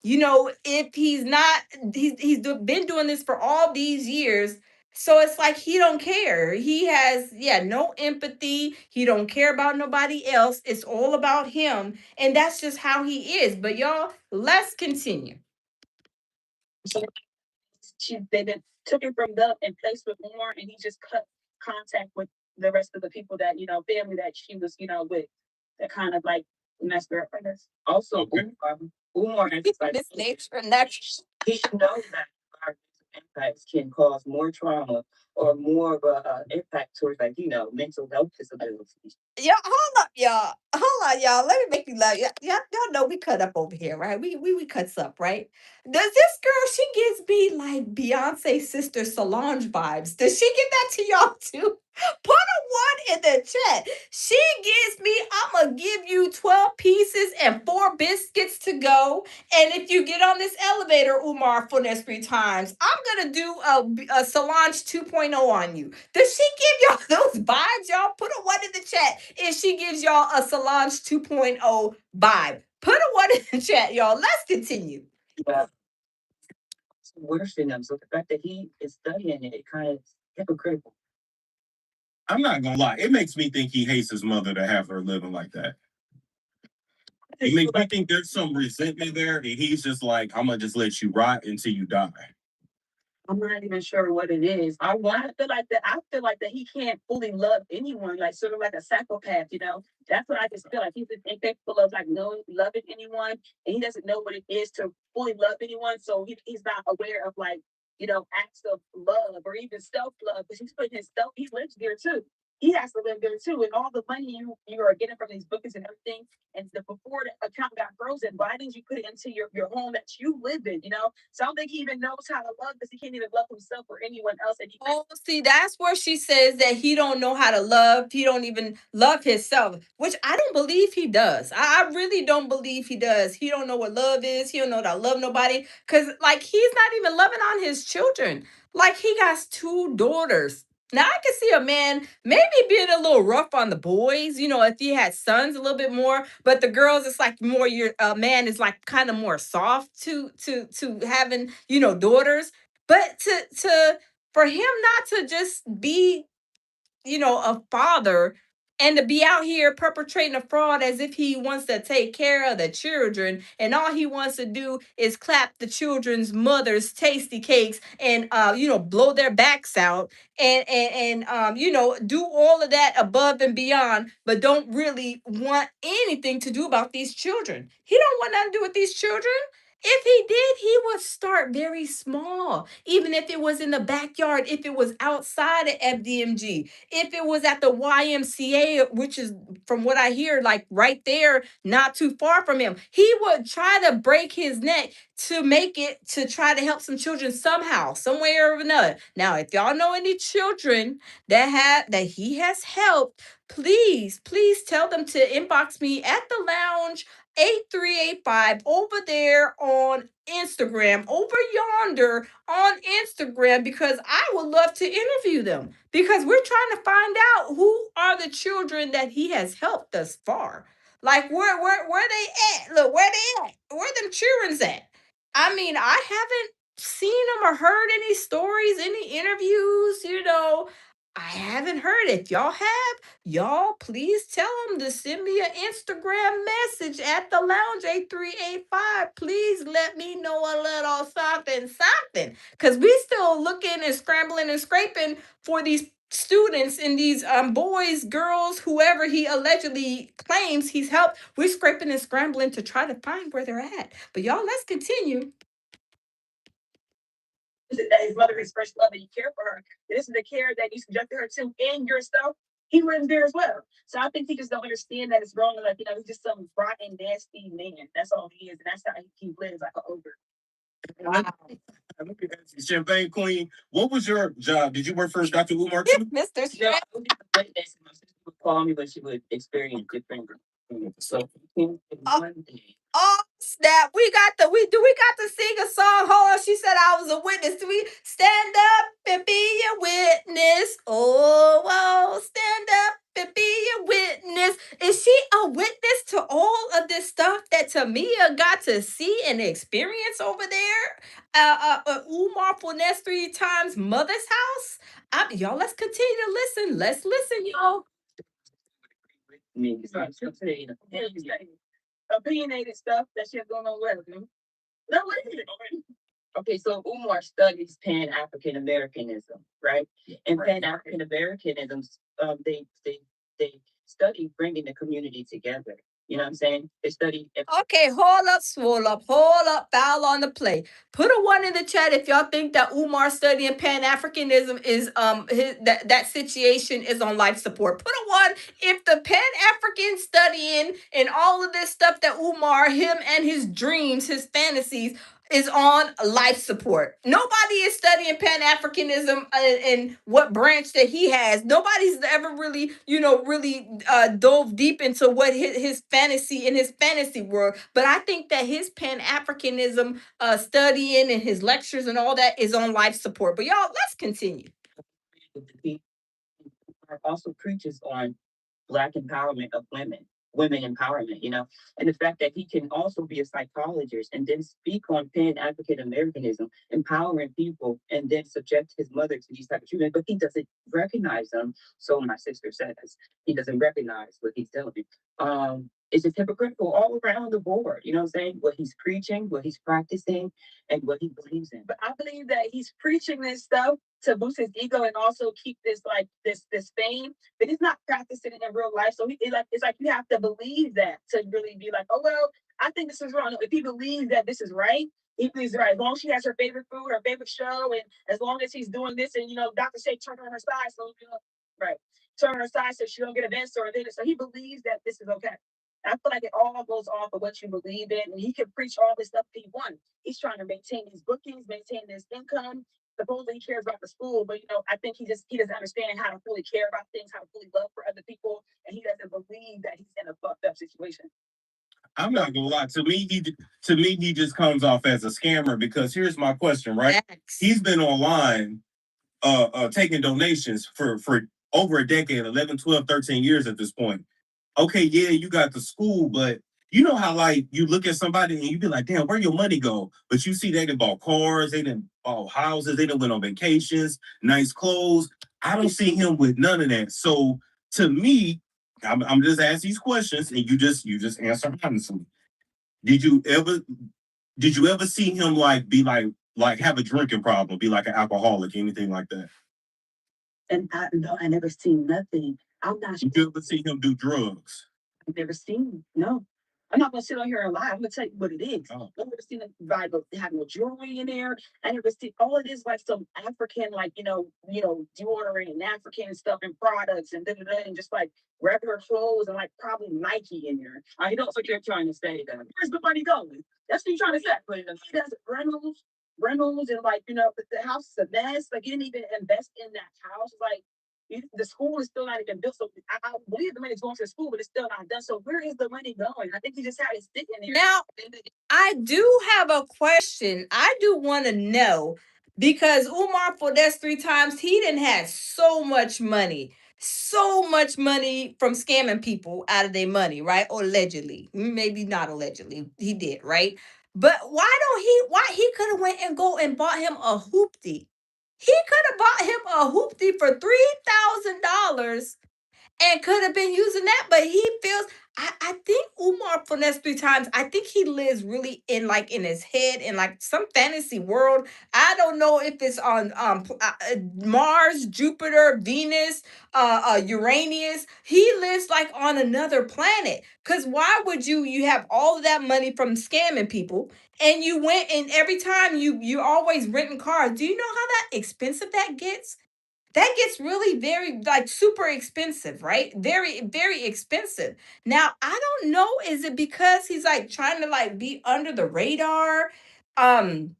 if he's not, been doing this for all these years. So it's like he don't care. He has, yeah, no empathy. He don't care about nobody else. It's all about him. And that's just how he is. But y'all, let's continue. They then took him from the and placed with Umar, and he just cut contact with the rest of the people that family that she was with, that kind of like messed her up. I guess. Also, okay. Umar has like this nature next. He should know that our impacts can cause more trauma or more of a impact towards like mental health disabilities. Yeah, hold up, y'all. Hold on, y'all. Let me make you laugh. Y'all know we cut up over here, right? We cuts up, right? Does this girl? She gives me like Beyonce's sister Solange vibes. Does she get that to y'all too? Put a 1 in the chat. She gives me. I'm gonna give you 12 pieces and 4 biscuits to go. And if you get on this elevator, Umar Finesse 3 times, I'm gonna do a Solange 2.0 on you. Does she give y'all those vibes? Y'all put a 1 in the chat if she gives y'all a Solange 2.0 vibe. Put a 1 in the chat, y'all. Let's continue. Yeah. It's worse than them. So the fact that he is studying it, it kind of hypocritical. I'm not gonna lie. It makes me think he hates his mother to have her living like that. It makes me think there's some resentment there, and he's just like, I'm gonna just let you rot until you die. I'm not even sure what it is. I feel like that. I feel like that he can't fully love anyone, like sort of like a psychopath. That's what I just feel like. He's incapable of like knowing loving anyone, and he doesn't know what it is to fully love anyone. So he's not aware of like acts of love or even self love. Because he's putting his self. He lives there too. he has to live there too. And all the money you are getting from these bookings and everything, and before the account got frozen, why didn't you put it into your home that you live in? So I don't think he even knows how to love because he can't even love himself or anyone else. And Oh, see, that's where she says that he don't know how to love. He don't even love himself, which I don't believe he does. I really don't believe he does. He don't know what love is. He don't know how to love nobody because, like, he's not even loving on his children. Like, he got two daughters. Now I can see a man maybe being a little rough on the boys, if he had sons a little bit more, but the girls, it's like more your man is like kind of more soft to having daughters, but to for him not to just be, a father and to be out here perpetrating a fraud as if he wants to take care of the children and all he wants to do is clap the children's mothers tasty cakes and blow their backs out and do all of that above and beyond, but don't really want anything to do about these children. He don't want nothing to do with these children. If he did, he would start very small, even if it was in the backyard, if it was outside of FDMG, if it was at the YMCA, which is, from what I hear, like right there, not too far from him. He would try to break his neck to make it to try to help some children somehow, some way or another. Now, if y'all know any children that he has helped, please tell them to inbox me at the lounge 8385 over there on Instagram, over yonder on Instagram, because I would love to interview them because we're trying to find out who are the children that he has helped thus far. Like where they at? Look, where they at? Where them children's at? I mean, I haven't seen them or heard any stories, any interviews. I haven't heard it. If y'all have, y'all please tell them to send me an Instagram message at the lounge 8385. Please let me know a little something. Cause we still looking and scrambling and scraping for these students and these boys, girls, whoever he allegedly claims he's helped. We're scraping and scrambling to try to find where they're at. But y'all, let's continue. that his mother is first love and you care for her. This is the care that you subjected her to and yourself. He wouldn't there as well. So I think he just don't understand that it's wrong. Like, he's just some rotten, nasty man. That's all he is. And that's how he lives, like an ogre. Wow. Champagne Queen, what was your job? Did you work for Dr. Umar too? Mr. No, I was just a witness. My sister would call me, but she would experience different. So one day. Oh snap! We got to sing a song. Hold on, she said I was a witness. Do we stand up and be a witness? Oh, whoa, stand up and be a witness. Is she a witness to all of this stuff that Tamia got to see and experience over there? Umar Finesse 3 times mother's house. Y'all, let's continue to listen. Let's listen, y'all. Opinionated stuff that she has going on with him. No, what is it? Okay, so Umar studies Pan African Americanism, right? And Pan African Americanism, they study bringing the community together. You know what I'm saying? They study. Okay, hold up, swole up, hold up, foul on the play. Put a one in the chat if y'all think that Umar studying Pan Africanism is that situation is on life support. Put a one if the Pan African studying and all of this stuff that Umar, him and his dreams, his fantasies is on life support. Nobody is studying Pan Africanism and what branch that he has. Nobody's ever really, really dove deep into what his fantasy in his fantasy world. But I think that his Pan Africanism studying and his lectures and all that is on life support. But y'all, let's continue. Also preaches on Black empowerment of women empowerment, and the fact that he can also be a psychologist and then speak on Pan African Americanism, empowering people, and then subject his mother to these type of treatment, but he doesn't recognize them. So my sister says he doesn't recognize what he's doing. It's just hypocritical all around the board. You know what I'm saying? What he's preaching, what he's practicing, and what he believes in. But I believe that he's preaching this stuff to boost his ego and also keep this fame, but he's not practicing it in real life. So it's like you have to believe that to really be like, oh well, I think this is wrong. No, if he believes that this is right, he believes right. As long as she has her favorite food, her favorite show, and as long as he's doing this, and Dr. Shay turned on her side, so right. turn her aside so she don't get events or this. So he believes that this is okay. I feel like it all goes off of what you believe in, and he can preach all this stuff that he wants. He's trying to maintain his bookings, maintain his income. Supposedly he cares about the school, but I think he doesn't understand how to fully care about things, how to fully love for other people, and he doesn't believe that he's in a fucked up situation. I'm not gonna lie. To me he just comes off as a scammer because here's my question, right? He's been online taking donations for over a decade, 11, 12, 13 years at this point. Okay, yeah, you got the school, but you know how like you look at somebody and you be like, damn, where your money go? But you see they done bought cars, they done bought houses, they done went on vacations, nice clothes. I don't see him with none of that. So to me, I'm just asking these questions and you just answer honestly. Did you ever did you ever see him like be like have a drinking problem, be like an alcoholic, anything like that? And no, I never seen nothing. I'm not Did you ever see him do drugs? I've never seen. No, I'm not gonna sit on here and lie. I'm gonna tell you what it is. Oh. I've never seen a Bible have no jewelry in there. I never see all it is like some African, like deodorant and African stuff and products and and just like regular clothes and like probably Nike in there. I know what you're trying to say. Then where's the money going? That's what you're trying to say. But he does rentals, and like the house is a mess. Like he didn't even invest in that house. Like the school is still not even built. So I believe the money's going to the school, but it's still not done. So where is the money going? I think he just had it sitting there. Now, I do have a question. I do want to know because Umar for that's 3 times he didn't have so much money from scamming people out of their money, right? Or allegedly, maybe not allegedly, he did, right? But why don't he? Why he could have went and go and bought him a hoopty? He could have bought him a hoopty for $3,000 and could have been using that, but he feels I think Umar Finesse 3 times. I think he lives really in like in his head in like some fantasy world. I don't know if it's on Mars, Jupiter, Venus, Uranus. He lives like on another planet. Cause why would you have all of that money from scamming people and you went and every time you always renting cars? Do you know how that expensive that gets? That gets really very like super expensive, right? Very, very expensive. Now, I don't know, is it because he's like trying to like be under the radar? Um,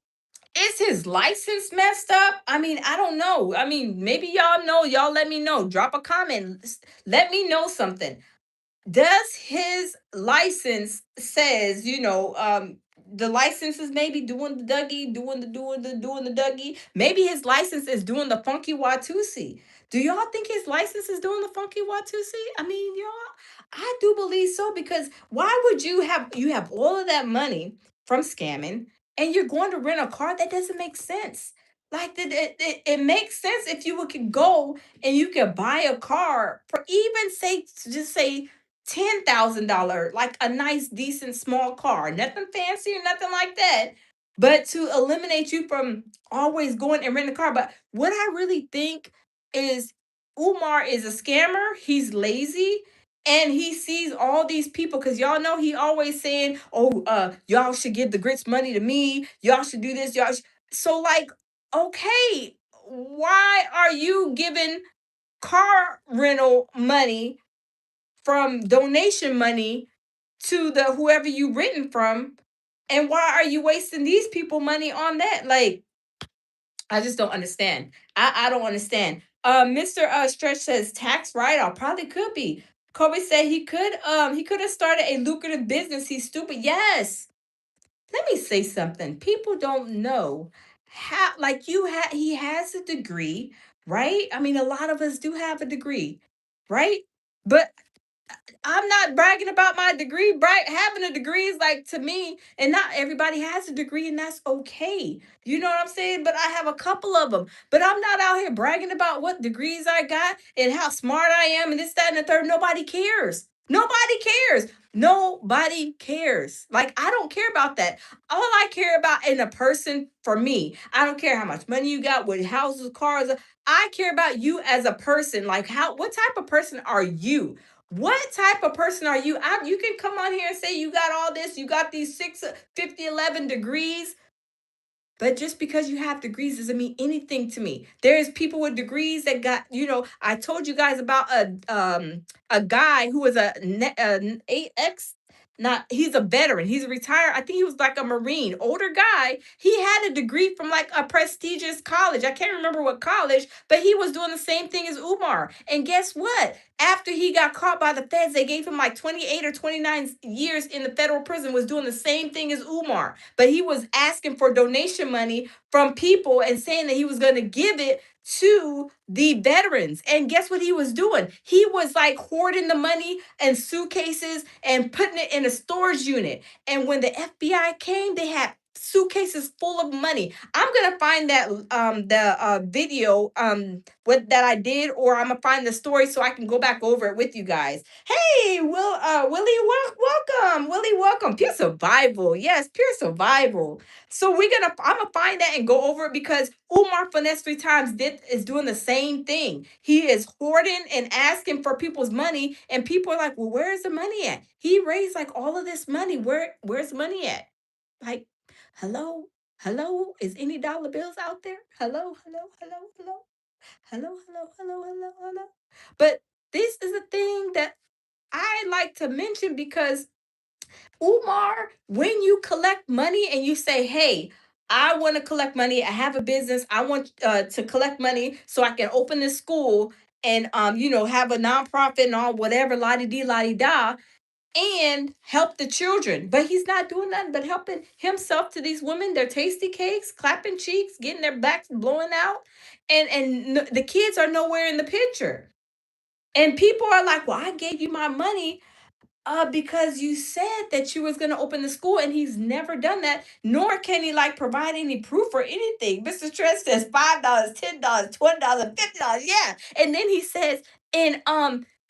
is his license messed up? I mean, I don't know. I mean, maybe y'all know, y'all let me know. Drop a comment. Let me know something. Does his license says the license is maybe doing the Dougie, doing the Dougie. Maybe his license is doing the funky Watusi. Do y'all think his license is doing the funky Watusi? I mean, y'all, I do believe so because why would you have all of that money from scamming and you're going to rent a car? That doesn't make sense. Like it makes sense if you could go and you could buy a car for even say just say $10,000, like a nice, decent, small car, nothing fancy or nothing like that, but to eliminate you from always going and renting a car. But what I really think is Umar is a scammer. He's lazy. And he sees all these people because y'all know he always saying, "Oh, y'all should give the grits money to me. Y'all should do this. So, like, okay, why are you giving car rental money from donation money to the whoever you written from, and why are you wasting these people money on that? Like, I just don't understand. I don't understand. Mr. Stretch says tax write-off probably could be. Kobe said he could have started a lucrative business. He's stupid. Yes. Let me say something. People don't know how like he has a degree, right? I mean, a lot of us do have a degree, right? But I'm not bragging about my degree. Having a degree is like to me, and not everybody has a degree, and that's okay. You know what I'm saying? But I have a couple of them. But I'm not out here bragging about what degrees I got and how smart I am and this, that, and the third. Nobody cares. Nobody cares. Nobody cares. Like, I don't care about that. All I care about in a person for me, I don't care how much money you got, what houses, cars. I care about you as a person. Like, what type of person are you? What type of person are you? You can come on here and say you got all this, you got these 6, 50, 11 degrees. But just because you have degrees doesn't mean anything to me. There's people with degrees that got, I told you guys about a guy who was an 8X. Not he's a veteran. He's retired. I think he was like a Marine, older guy. He had a degree from like a prestigious college. I can't remember what college, but he was doing the same thing as Umar. And guess what? After he got caught by the feds, they gave him like 28 or 29 years in the federal prison, was doing the same thing as Umar. But he was asking for donation money from people and saying that he was going to give it to the veterans. And guess what he was doing? He was like hoarding the money and suitcases and putting it in a storage unit. And when the FBI came, they had suitcases full of money. I'm gonna find that the video that I did, or I'm gonna find the story so I can go back over it with you guys. Hey, Willie, welcome, Willie, welcome. Pure survival, yes, pure survival. So I'm gonna find that and go over it because Umar Finesse Three Times is doing the same thing. He is hoarding and asking for people's money, and people are like, "Well, where is the money at?" He raised like all of this money. Where's the money at? Like, hello, hello, is any dollar bills out there? Hello, hello, hello, hello, hello, hello, hello, hello, hello. But this is a thing that I like to mention because Umar, when you collect money and you say, hey, I want to collect money, I have a business, I want to collect money so I can open this school and have a nonprofit and all whatever, la di di la di da, and help the children. But he's not doing nothing but helping himself to these women, their tasty cakes, clapping cheeks, getting their backs blowing out, and the kids are nowhere in the picture. And people are like, well, I gave you my money because you said that you was gonna open the school, and he's never done that. Nor can he like provide any proof or anything. Mr. Trent says $5, $10, $20, $50. Yeah, and then he says, and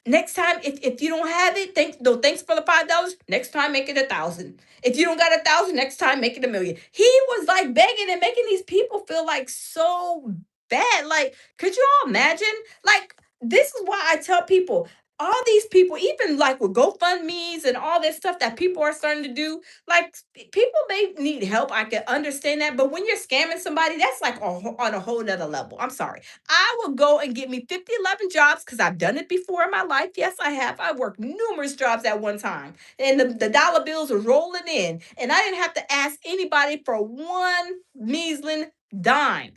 next time if you don't have it, thanks for the $5. Next time, make it 1,000. If you don't got 1,000, next time make it 1,000,000. He was like begging and making these people feel like so bad. Like, could you all imagine? Like, this is why I tell people all these people, even like with GoFundMe's and all this stuff that people are starting to do, like people may need help. I can understand that. But when you're scamming somebody, that's like on a whole nother level. I'm sorry. I will go and get me 50, 11 jobs because I've done it before in my life. Yes, I have. I worked numerous jobs at one time. And the dollar bills were rolling in. And I didn't have to ask anybody for one measly dime.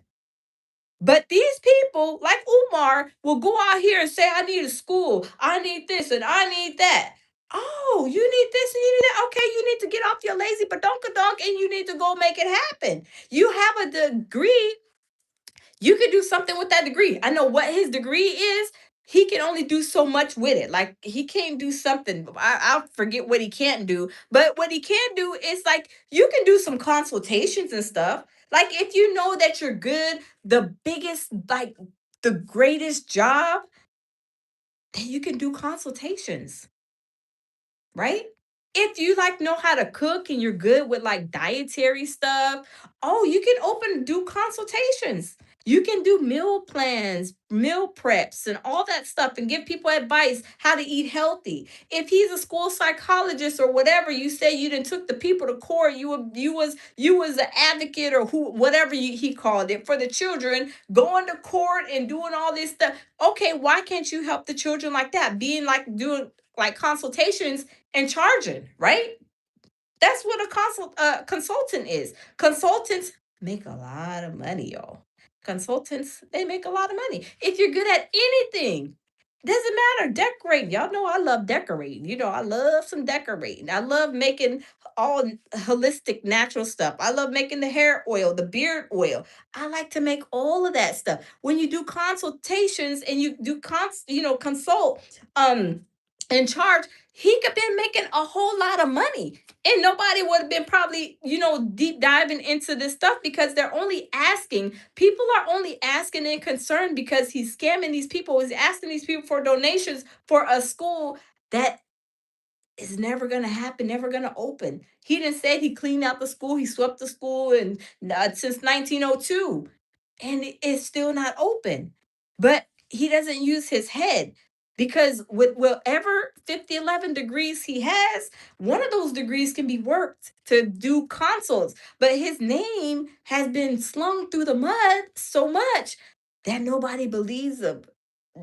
But these people, like Umar, will go out here and say, I need a school, I need this, and I need that. Oh, you need this and you need that. Okay, you need to get off your lazy badonkadonk and you need to go make it happen. You have a degree, you can do something with that degree. I know what his degree is. He can only do so much with it. Like he can't do something. I'll forget what he can't do. But what he can do is like you can do some consultations and stuff. Like if you know that you're good, the biggest, like the greatest job, then you can do consultations, right? If you like know how to cook and you're good with like dietary stuff, oh, you can do consultations. You can do meal plans, meal preps, and all that stuff, and give people advice how to eat healthy. If he's a school psychologist or whatever, you say you didn't took the people to court. You was an advocate or whatever he called it for the children, going to court and doing all this stuff. Okay, why can't you help the children like that? Being like doing like consultations and charging, right? That's what a consultant is. Consultants make a lot of money, y'all. Consultants, they make a lot of money. If you're good at anything, doesn't matter. Decorating. Y'all know I love decorating. I love some decorating. I love making all holistic natural stuff. I love making the hair oil, the beard oil. I like to make all of that stuff. When you do consultations and you do consult and charge, he could been making a whole lot of money, and nobody would have been probably deep diving into this stuff because they're only asking, people are only asking and concerned because he's scamming these people. He's asking these people for donations for a school that is never going to happen, never going to open. He didn't say he cleaned out the school, he swept the school, and since 1902, and it's still not open. But he doesn't use his head. Because with whatever 5011 degrees he has, one of those degrees can be worked to do consults. But his name has been slung through the mud so much that nobody believes him.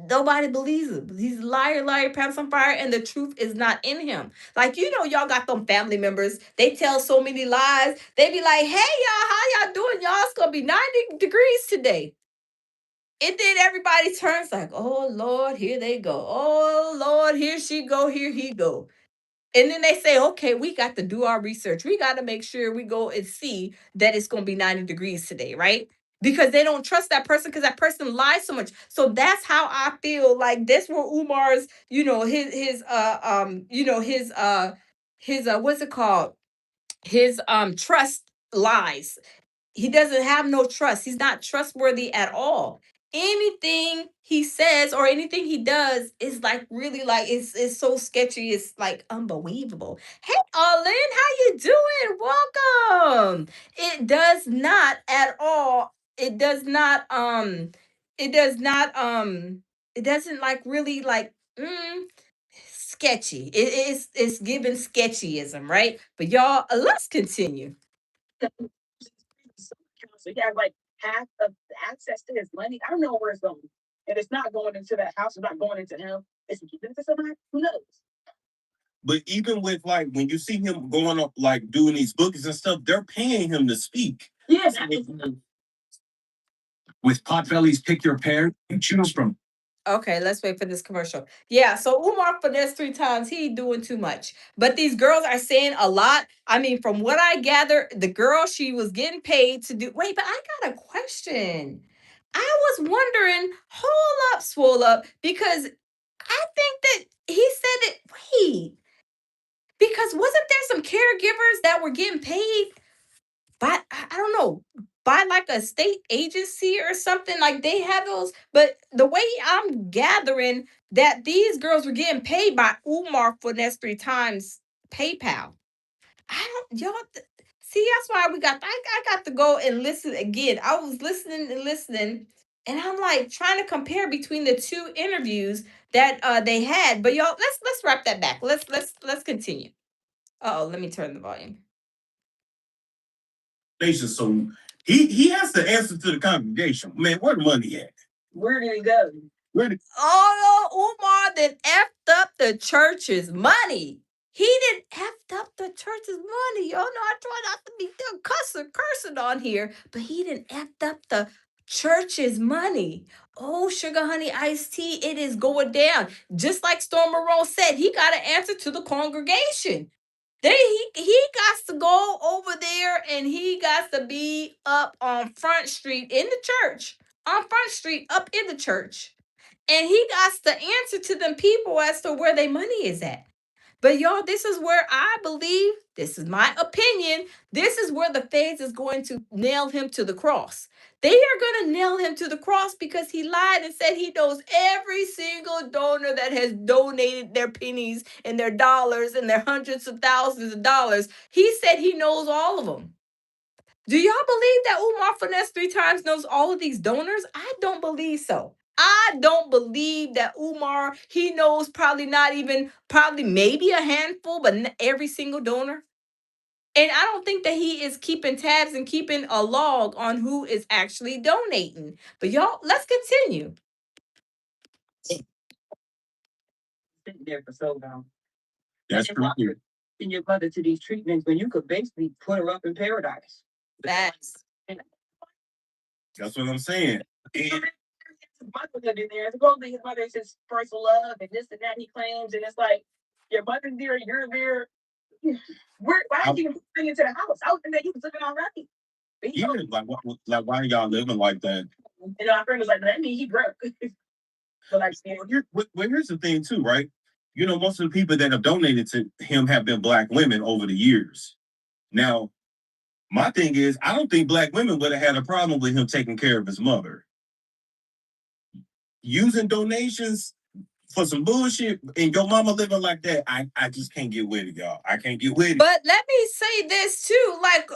Nobody believes him. He's a liar, liar, pants on fire, and the truth is not in him. Like, y'all got them family members. They tell so many lies. They be like, hey, y'all, how y'all doing? Y'all, it's going to be 90 degrees today. And then everybody turns like, oh Lord, here they go. Oh Lord, here she go, here he go. And then they say, okay, we got to do our research. We got to make sure we go and see that it's going to be 90 degrees today, right? Because they don't trust that person because that person lies so much. So that's how I feel like that's where Umar's, his what's it called? His trust lies. He doesn't have no trust. He's not trustworthy at all. Anything he says or anything he does is like really like it's so sketchy. It's like unbelievable. Hey, Arlen, how you doing? Welcome. It does not at all. It does not. It does not. It doesn't like really like. Sketchy. It's given sketchyism, right? But y'all, let's continue. So he has like half of the access to his money. I don't know where it's going. And it's not going into that house, it's not going into him. It's giving it to somebody. Who knows? But even with like when you see him going up like doing these books and stuff, they're paying him to speak. Yes. With Potbelly's Pick Your Pair and choose from. Okay, let's wait for this commercial. Yeah, so Umar finessed 3 times. He doing too much. But these girls are saying a lot. I mean, from what I gather, the girl, she was getting paid to do. Wait, but I got a question. I was wondering, hold up, swole up, because I think that he said it. Wait, because wasn't there some caregivers that were getting paid by, I don't know, by like a state agency or something? Like they have those, but the way I'm gathering that these girls were getting paid by Umar Finesse 3 times PayPal. I don't, y'all. See, that's why I got to go and listen again. I was listening and listening, and I'm like trying to compare between the 2 interviews that they had. But y'all, let's wrap that back. Let's continue. Oh, let me turn the volume. So he has to answer to the congregation. Man, where the money at? Where did it go? Where did Oh, Umar then effed up the church's money. He didn't effed up the church's money. Y'all know I try not to be cursing on here, but he didn't effed up the church's money. Oh, sugar honey iced tea, it is going down. Just like Storm Monroe said, he got to answer to the congregation. He got to go over there and he got to be up on Front Street in the church. On Front Street, up in the church. And he got to answer to them people as to where their money is at. But y'all, this is where I believe, this is my opinion, this is where the feds is going to nail him to the cross. They are going to nail him to the cross because he lied and said he knows every single donor that has donated their pennies and their dollars and their hundreds of thousands of dollars. He said he knows all of them. Do y'all believe that Umar Finesse 3 times knows all of these donors? I don't believe so. I don't believe that Umar, he knows probably not even, probably maybe a handful, but every single donor. And I don't think that he is keeping tabs and keeping a log on who is actually donating. But y'all, let's continue. Sitting there for so long. That's true. In your mother to these treatments when you could basically put her up in paradise. That's what I'm saying. His mother in there. Supposedly his mother is his first love and this and that he claims, and it's like your mother's there, you're there. Why did you bring into the house? I was thinking that he was living already. Yeah, like why are y'all living like that? And our friend was like, that means he broke. So like, here's the thing too, right? You know, most of the people that have donated to him have been Black women over the years. Now, my thing is, I don't think Black women would have had a problem with him taking care of his mother. Using donations for some bullshit and your mama living like that, I just can't get with it, y'all. I can't get with it. But let me say this too, like,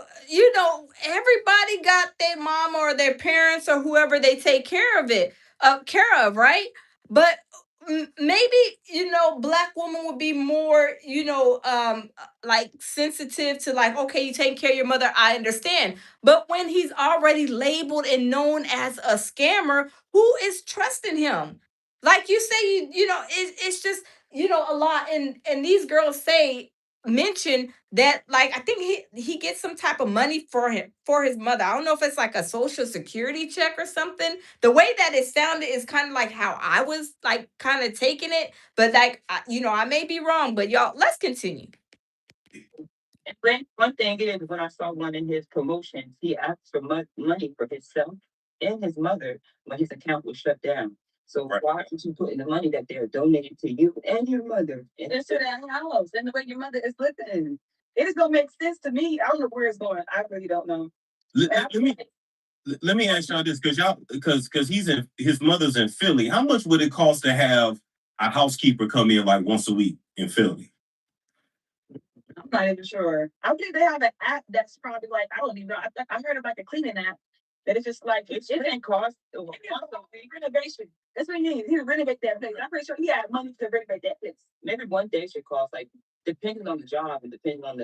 everybody got their mama or their parents or whoever they take care of, right? But maybe, black woman would be more, like sensitive to, like, okay, you taking care of your mother, I understand. But when he's already labeled and known as a scammer, who is trusting him? Like you say, it's just, a lot. And these girls mention that, like, I think he gets some type of money for his mother. I don't know if it's like a social security check or something. The way that it sounded is kind of like how I was like kind of taking it, but like, I may be wrong, but y'all, let's continue. And one thing is, when I saw one in his promotions, he asked for money for himself and his mother when his account was shut down. So why aren't you putting the money that they're donating to you and your mother into that house and the way your mother is living? It just don't make sense to me. I don't know where it's going. I really don't know. Let me ask y'all this, because his mother's in Philly. How much would it cost to have a housekeeper come in like once a week in Philly? I'm not even sure. I think they have an app that's probably like, I don't even know. I heard of like a cleaning app that is just like it didn't cost renovation. That's what he needs. He renovate that place. I'm pretty sure he had money to renovate that place. Maybe one day should cost, like, depending on the job and depending on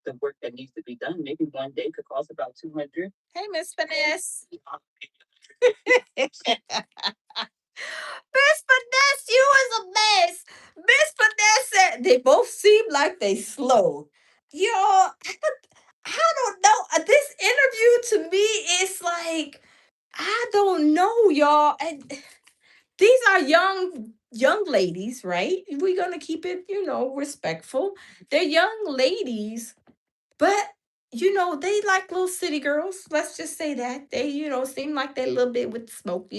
the work that needs to be done. Maybe one day could cost about 200. Hey, Miss Finesse. Miss Finesse, you was a mess. Miss Finesse said they both seem like they slow. Y'all, I don't know. This interview to me is like, I don't know, y'all. And these are young ladies, right? We're gonna keep it, respectful. They're young ladies, but they like little city girls. Let's just say that. They, seem like they a little bit with the smoke.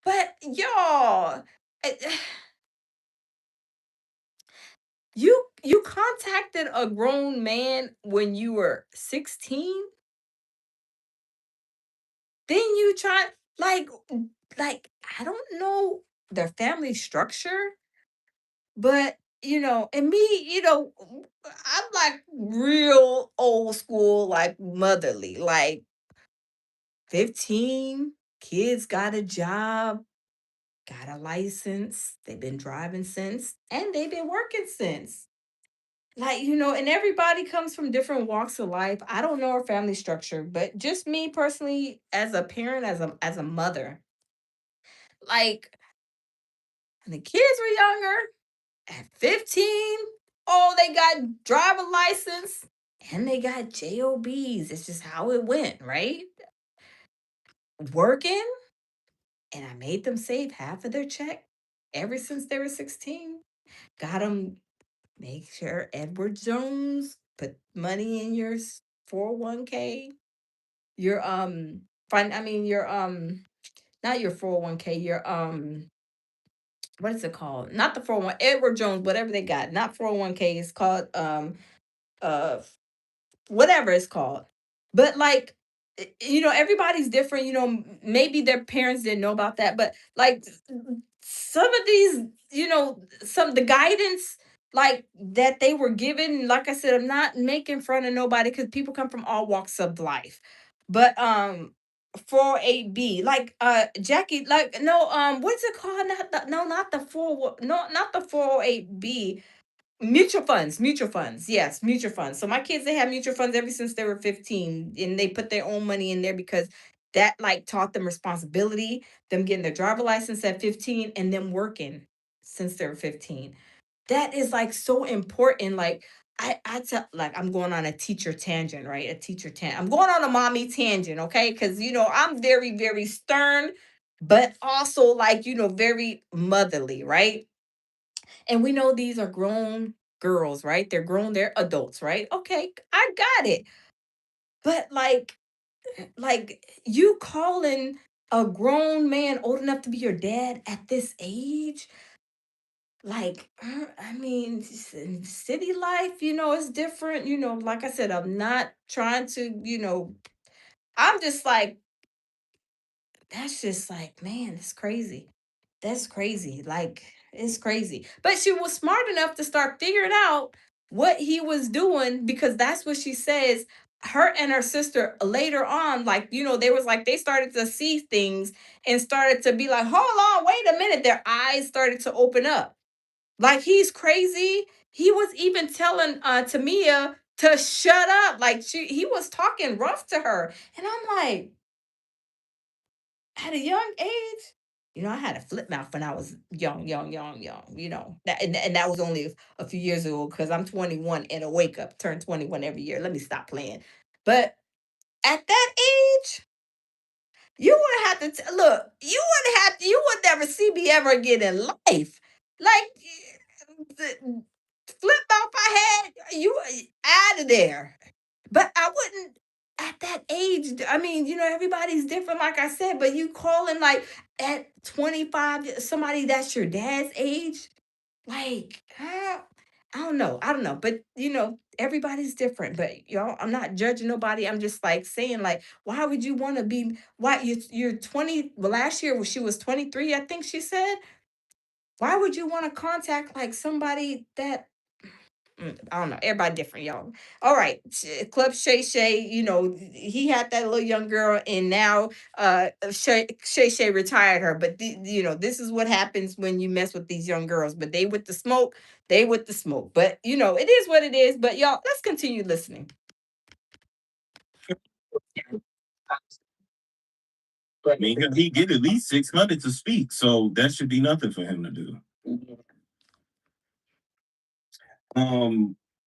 But y'all, eh, you contacted a grown man when you were 16? Then you try, like I don't know their family structure, but and me, I'm like real old school, like motherly, like 15, kids got a job, got a license, they've been driving since, and they've been working since. Like, and everybody comes from different walks of life. I don't know our family structure, but just me personally, as a parent, as a mother, like, when the kids were younger, at 15, oh, they got driver license and they got jobs. It's just how it went, right? Working, and I made them save half of their check ever since they were 16. Got them, make sure Edward Jones put money in your 401k. Your fine, I mean your not your 401k, your what is it called? Not the 401, Edward Jones, whatever they got. Not 401k, it's called uh whatever it's called. But like, everybody's different. Maybe their parents didn't know about that, but like, some of these, some the guidance like that they were given. Like I said, I'm not making fun of nobody because people come from all walks of life. But 408B, like Jackie, like, no, what's it called? Not the 4, no, not the 408B. Mutual funds. Yes, mutual funds. So my kids, they have mutual funds ever since they were 15, and they put their own money in there because that, like, taught them responsibility, them getting their driver license at 15 and them working since they were 15. That is like so important. Like, I tell, like, I'm going on a teacher tangent, right? A teacher tangent. I'm going on a mommy tangent, okay? Because I'm very, very stern, but also, like, very motherly, right? And we know these are grown girls, right? They're grown, they're adults, right? Okay, I got it. But like, you calling a grown man old enough to be your dad at this age, like, I mean, in city life, it's different. Like I said, I'm not trying to, I'm just like, that's just like, man, it's crazy. That's crazy. Like, it's crazy. But she was smart enough to start figuring out what he was doing, because that's what she says. her and her sister later on, like, they was like, they started to see things and started to be like, hold on, wait a minute. Their eyes started to open up. Like, he's crazy. He was even telling Tamia to shut up. Like, he was talking rough to her. And I'm like, at a young age, I had a flip mouth when I was young, young. And that was only a few years ago because I'm 21 and a wake up, turn 21 every year. Let me stop playing. But at that age, you would have to look. You would never see me ever again in life. Like, the flip mouth I had, you out of there. But I wouldn't at that age. I mean, everybody's different, like I said, but you calling like at 25 somebody that's your dad's age, like, I don't know. I don't know. But everybody's different. But I'm not judging nobody. I'm just like saying, like, why would you want to be why you're 20? Well, last year when she was 23, I think she said. Why would you want to contact like somebody that I don't know. Everybody different, y'all. All right. Club Shay Shay, he had that little young girl, and now Shay Shay retired her. But this is what happens when you mess with these young girls. But they with the smoke, they with the smoke. But it is what it is. But y'all, let's continue listening. I mean, he get at least 600 to speak, so that should be nothing for him to do.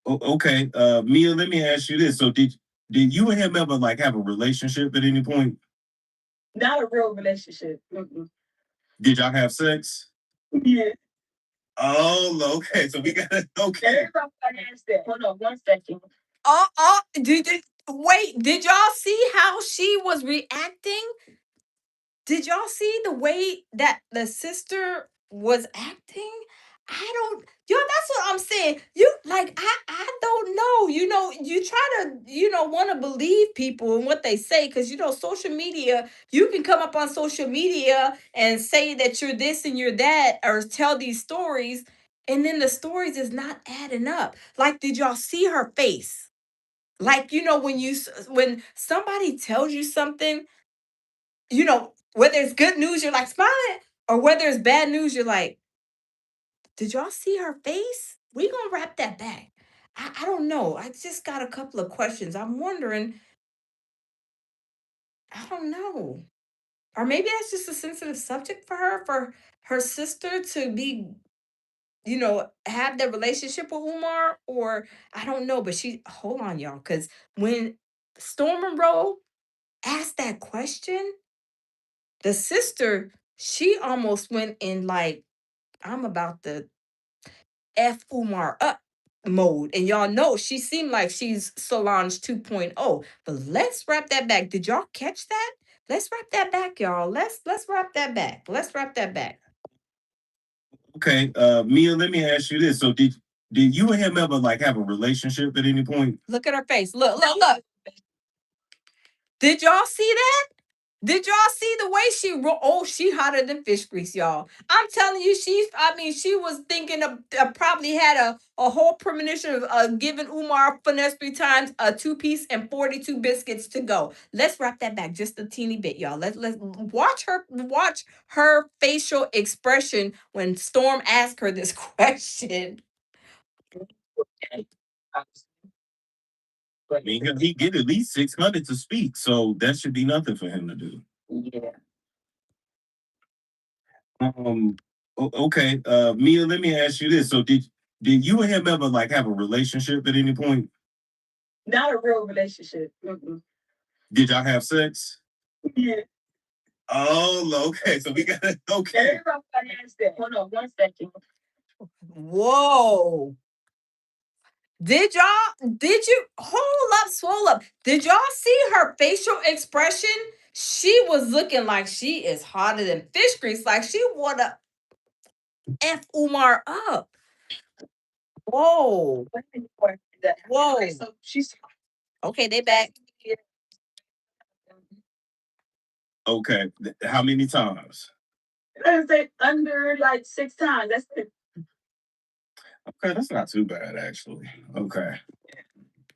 Okay. Mia, let me ask you this. So did you and him ever like have a relationship at any point? Not a real relationship. Mm-mm. Did y'all have sex? Yeah. Oh, okay. So we got okay. Everybody asked that. Hold on 1 second. Wait, did y'all see how she was reacting? Did y'all see the way that the sister was acting? I don't, that's what I'm saying. You like, I don't know. You try to, want to believe people and what they say because social media. You can come up on social media and say that you're this and you're that, or tell these stories, and then the stories is not adding up. Like, did y'all see her face? Like, when somebody tells you something, whether it's good news, you're like smiling, or whether it's bad news, you're like, did y'all see her face? We gonna wrap that back. I don't know. I just got a couple of questions. I'm wondering, I don't know. Or maybe that's just a sensitive subject for her sister to be, have that relationship with Umar, or I don't know. But hold on, y'all, because when Storm Monroe asked that question, the sister, she almost went in like, I'm about to F Umar up mode. And y'all know she seemed like she's Solange 2.0. But let's wrap that back. Did y'all catch that? Let's wrap that back, y'all. Let's wrap that back. Let's wrap that back. Okay. Mia, let me ask you this. So did you and him ever like have a relationship at any point? Look at her face. Look. Did y'all see that? Did y'all see the way she she hotter than fish grease, y'all. I'm telling you, she was thinking of probably had a whole premonition of giving Umar finesse 3 times, a 2-piece and 42 biscuits to go. Let's wrap that back just a teeny bit, y'all. Let's watch her facial expression when Storm asked her this question. I mean, he get at least 600 to speak, so that should be nothing for him to do. Yeah. Okay. Mia, let me ask you this. So did you and him ever like have a relationship at any point? Not a real relationship. Mm-mm. Did y'all have sex? Yeah. Oh, okay. So we got okay. Everybody asked that. Hold on 1 second. Whoa. Did you hold up, swole up? Did y'all see her facial expression? She was looking like she is hotter than fish grease, like she wanna F Umar up. Whoa. Whoa. Okay, so she's Okay, they back. Okay. How many times? let's say under like 6 times. That's it. Okay, that's not too bad actually. Okay.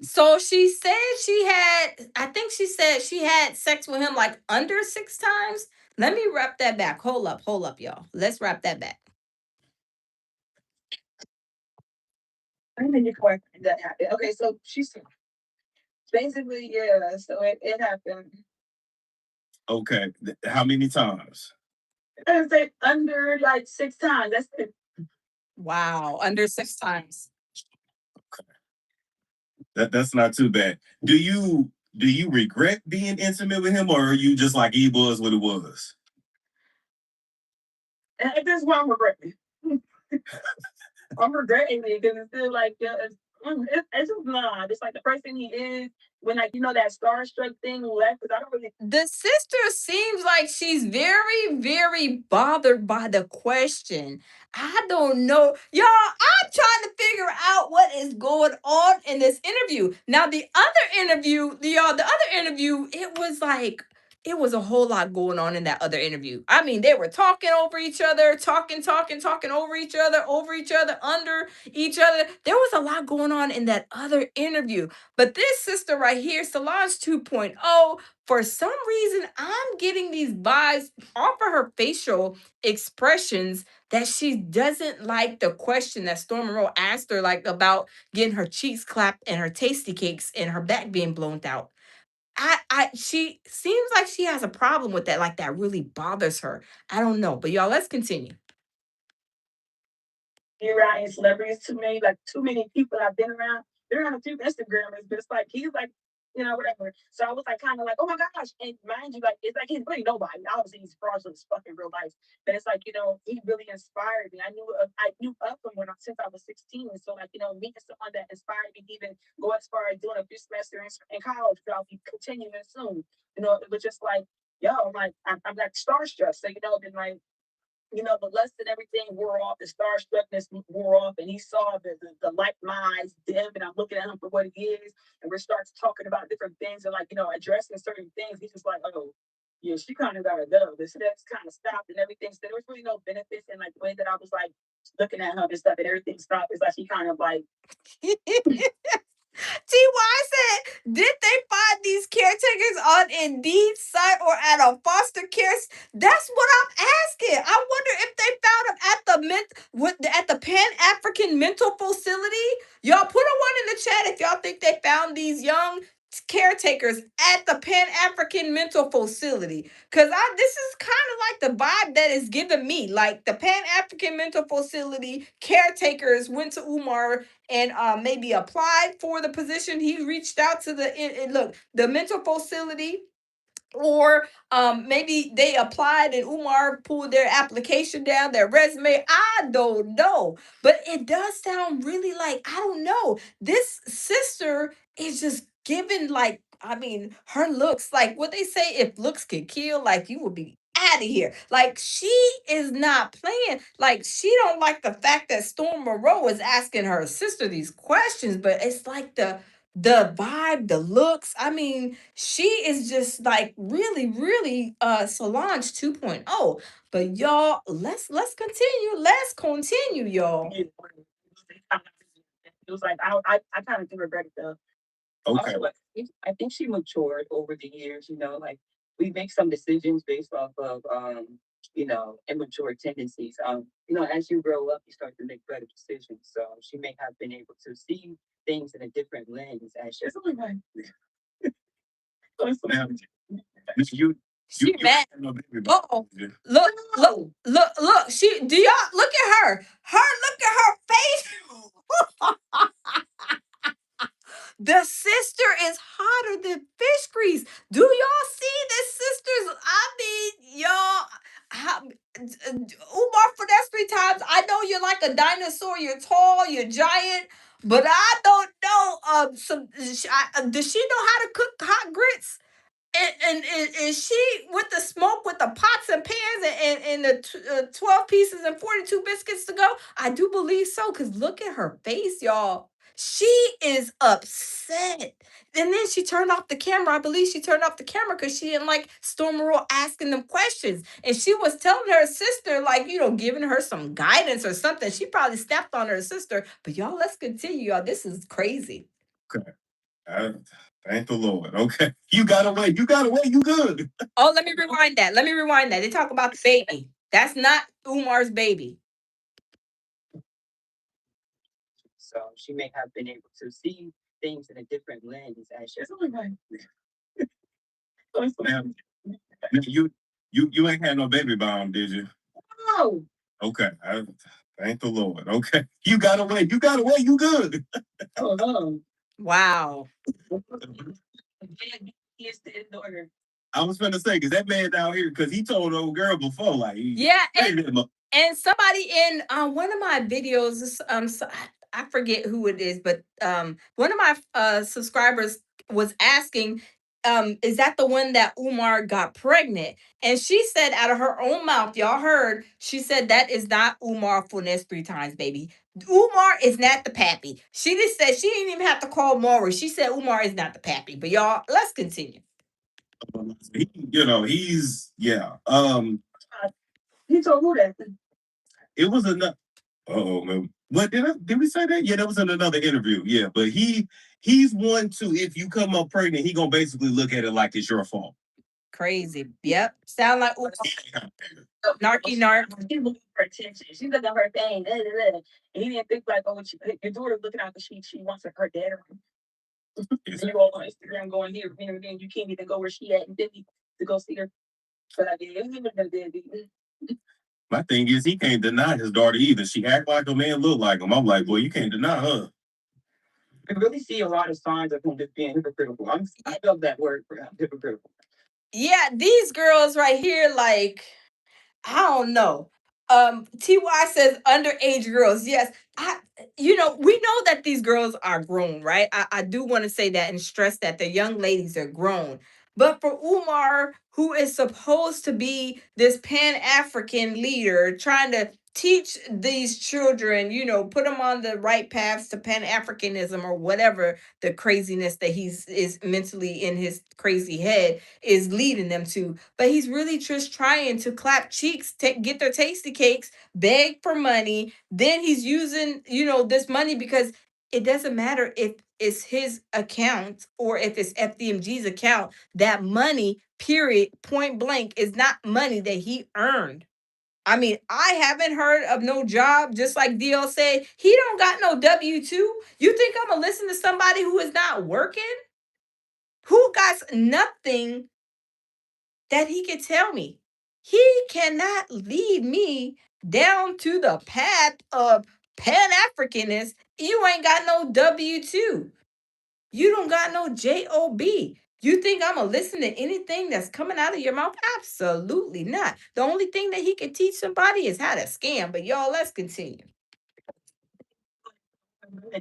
So she said she had, I think she said she had sex with him like under 6 times. Let me wrap that back. Hold up, y'all. Let's wrap that back. I think you're correct. That happened. Okay, so she's basically, yeah. So it happened. Okay. How many times? I say under like 6 times. That's it. Wow, under 6 times. That's not too bad. Do you regret being intimate with him, or are you just like he was what it was? And this is what I'm regretting. I'm regretting it because it's still like it's just not. It's like the person he is when like that starstruck thing left because I don't really. The sister seems like she's very, very bothered by the question. I don't know. Y'all, I'm trying to figure out what is going on in this interview. Now, the other interview, the other interview, it was a whole lot going on in that other interview. I mean, they were talking over each other, talking over each other, under each other. There was a lot going on in that other interview. But this sister right here, Solange 2.0, for some reason, I'm getting these vibes off of her facial expressions that she doesn't like the question that Storm Monroe asked her, like about getting her cheeks clapped and her tasty cakes and her back being blown out. She seems like she has a problem with that, like that really bothers her. I don't know, but y'all, let's continue. Be around any celebrities too many, like too many people I've been around. Been around a few Instagrammers, but it's like he's like, whatever. So I was like kind of like, oh my gosh. And mind you, like it's like he's really nobody. Obviously he's fraudulent as fucking real life. But it's like, he really inspired me. I knew of him since I was 16. So like, meeting someone that inspired me to even go as far as doing a few semesters in college, but I'll be continuing soon. It was just like, yo, I'm like starstruck. So, then like the lust and everything wore off, the starstruckness wore off, and he saw the light in my eyes dim, and I'm looking at him for what he is, and we're starting talking about different things and like addressing certain things. He's just like, oh, yeah, she kind of got to go. This that's kind of stopped and everything. So there was really no benefits in like the way that I was like looking at him and stuff, and everything stopped. It's like she kind of like TY said, did they find these caretakers on Indeed site or at a foster care? That's what I'm asking. I wonder if they found them at at the Pan African Mental Facility. Y'all put a one in the chat if y'all think they found these young caretakers at the Pan African Mental Facility. Cause this is kind of like the vibe that is giving me. Like the Pan African Mental Facility caretakers went to Umar and maybe applied for the position. He reached out to the mental facility, or maybe they applied and Umar pulled their application down, their resume. I don't know, but it does sound really like, I don't know. This sister is just given like, I mean, her looks like what they say, if looks could kill, like you would be out of here. Like she is not playing. Like she don't like the fact that Storm Moreau is asking her sister these questions, but it's like the vibe, the looks. I mean, she is just like really, really Solange 2.0. But y'all, let's continue. Let's continue, y'all. it was like I kind of do regret it though. Okay. Also, I think she matured over the years. Like we make some decisions based off of immature tendencies. As you grow up, you start to make better decisions. So she may have been able to see things in a different lens. As she's only like, Now, you She mad. no baby, Uh-oh. Look. Do y'all look at her? Look at her face. The sister is hotter than fish grease. Do y'all see this sister's? I mean, y'all. Umar finesse 3 times. I know you're like a dinosaur. You're tall. You're giant. But I don't know. Does she know how to cook hot grits? And is she with the smoke with the pots and pans and the 12 pieces and 42 biscuits to go? I do believe so, because look at her face, y'all. She is upset. And then she turned off the camera. I believe she turned off the camera because she didn't like Storm Moreau asking them questions. And she was telling her sister, like, giving her some guidance or something. She probably snapped on her sister. But y'all, let's continue, y'all. This is crazy. Okay. I, thank the Lord. Okay. You got away. You got away. You good. Oh, let me rewind that. Let me rewind that. They talk about the baby. That's not Umar's baby. So she may have been able to see things in a different lens as she's only like Now, you ain't had no baby bomb, did you? no. Okay. Thank the Lord. Okay. You got away. You got away. You good. Oh no. Wow. He is the daughter. I was gonna say, because that man down here, because he told the old girl before, like, Yeah, and somebody in one of my videos, I forget who it is, but one of my subscribers was asking, is that the one that Umar got pregnant? And she said out of her own mouth, y'all heard, she said that is not Umar Funes 3 times, baby. Umar is not the pappy. She just said she didn't even have to call Maury. She said Umar is not the pappy. But y'all, let's continue. He's yeah. He told who that? It was enough. Oh man, what did we say that? Yeah, that was in another interview. Yeah, but he's one to, if you come up pregnant, he gonna basically look at it like it's your fault. Crazy. Yep. Sound like narky narc. She looking for attention. She's looking for her thing. And he didn't think like, oh, your daughter's looking out because she wants her dad. And you go on Instagram going here, and then you can't even go where she at and Disney to go see her. But I did. It was a deadbeat. My thing is, he can't deny his daughter either. She act like him and look like him. I'm like, boy, you can't deny her. I really see a lot of signs of him just being hypocritical. I love that word for him, hypocritical. Yeah, these girls right here, like, I don't know. TY says underage girls. Yes, we know that these girls are grown, right? I do want to say that and stress that the young ladies are grown. But for Umar, who is supposed to be this Pan-African leader, trying to teach these children, put them on the right paths to Pan-Africanism or whatever the craziness that he's is mentally in his crazy head is leading them to. But he's really just trying to clap cheeks, get their tasty cakes, beg for money. Then he's using, this money because it doesn't matter if it's his account or if it's FDMG's account. That money, period, point blank, is not money that he earned. I mean, I haven't heard of no job, just like DL said. He don't got no W-2. You think I'm going to listen to somebody who is not working? Who got nothing that he can tell me? He cannot lead me down to the path of Pan-Africanist. You ain't got no W-2. You don't got no JOB. You think I'm going to listen to anything that's coming out of your mouth? Absolutely not. The only thing that he can teach somebody is how to scam. But y'all, let's continue.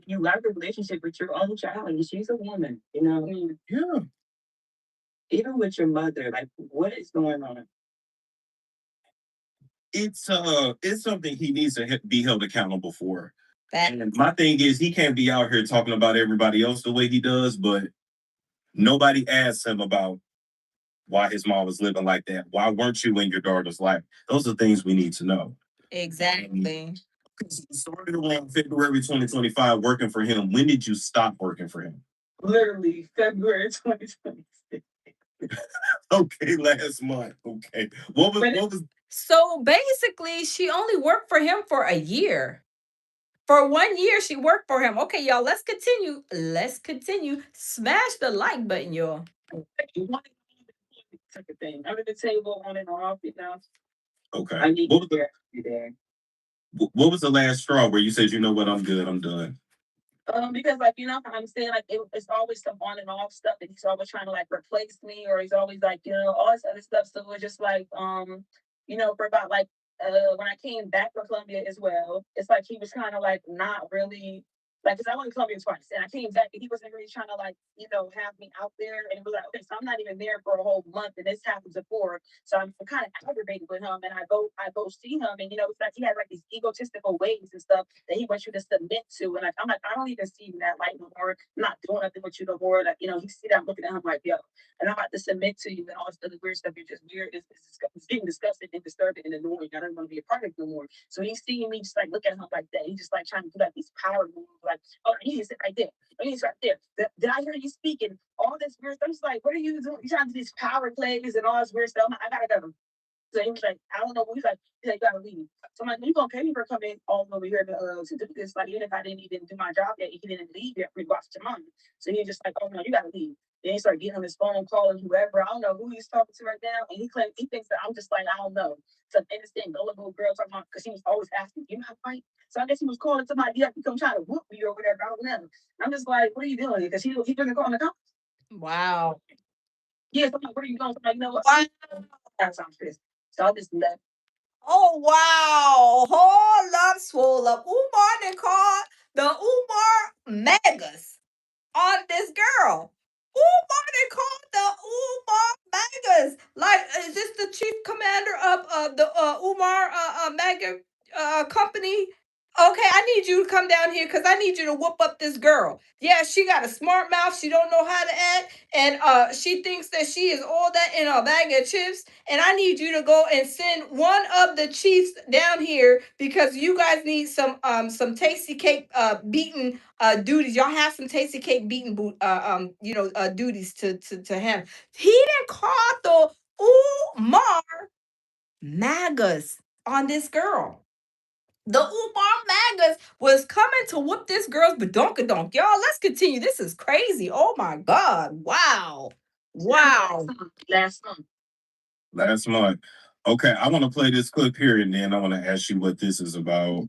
You got a relationship with your own child, and she's a woman. Yeah. Even with your mother, like, what is going on? It's something he needs to be held accountable for. That And my thing is, he can't be out here talking about everybody else the way he does, but nobody asked him about why his mom was living like that. Why weren't you in your daughter's life? Those are things we need to know. exactly. He started around February 2025 working for him. When did you stop working for him? Literally February 2026. Okay, last month. Okay. What was So basically, she only worked for him for a year. For 1 year, she worked for him. Okay, y'all, let's continue. Let's continue. Smash the like button, y'all. Type of thing. Under the table, on and off, Okay. I need What was to be there. what was the last straw where you said, you know what, I'm good, I'm done? Because like I'm saying, like it's always some on and off stuff that he's always trying to like replace me, or he's always like all this other stuff. So it's just like for about like when I came back from Colombia as well, it's like he was kind of like not really like because I went to Colombia twice and I came back and he wasn't really trying to like have me out there, and it was like okay, so I'm not even there for a whole month and this happens before, so I'm kind of aggravated with him, and I go see him, and it's like he has like these egotistical ways and stuff that he wants you to submit to, and like I'm like I don't even see you that light no more. I'm not doing nothing with you no more. Like he see that I'm looking at him like yo, and I'm about to submit to you and all this other weird stuff. You're just weird. It's getting disgusting and disturbing and annoying. I don't want to be a part of it no more. So he's seeing me just like look at him like that. He's just like trying to do like these power moves, like like, oh, you need to sit right there. Oh, you need to sit right there. Did I hear you speaking? All this weird stuff. I'm just like, what are you doing? You trying to do these power plays and all this weird stuff? I gotta go. So he was like, I don't know. He's like, you gotta leave. So I'm like, you gonna pay me for coming all over here to do this? Like, even if I didn't even do my job yet, he didn't leave yet. We watched your mom. So he was just like, oh no, you gotta leave. Then he started getting on his phone, calling whoever. I don't know who he's talking to right now, and he thinks that I'm just like, I don't know. So in this thing, the little girl talking about because he was always asking, you know how to fight? So I guess he was calling somebody up to come try to whoop me or whatever. I don't know. I'm just like, what are you doing? Because he doesn't call the cops. Wow. Yeah, so I'm like, where are you going? So I'm like, you know what? Wow. That sounds pissed. So I just left. Oh wow. Hold up, swole up. Umar then called the Umar Megas on this girl. Umar then called the Umar Megas. Like, is this the chief commander of the Umar Mega company? Okay, I need you to come down here because I need you to whoop up this girl. Yeah, she got a smart mouth. She don't know how to act, and she thinks that she is all that in a bag of chips. And I need you to go and send one of the chiefs down here because you guys need some tasty cake beating duties. Y'all have some tasty cake beating duties to him. He didn't call the Umar Magas on this girl. The Umar Magas was coming to whoop this girl's badonkadonk. Y'all, let's continue. This is crazy. Oh my God. Wow. Wow. Last month. Last month. Okay, I want to play this clip here and then I want to ask you what this is about.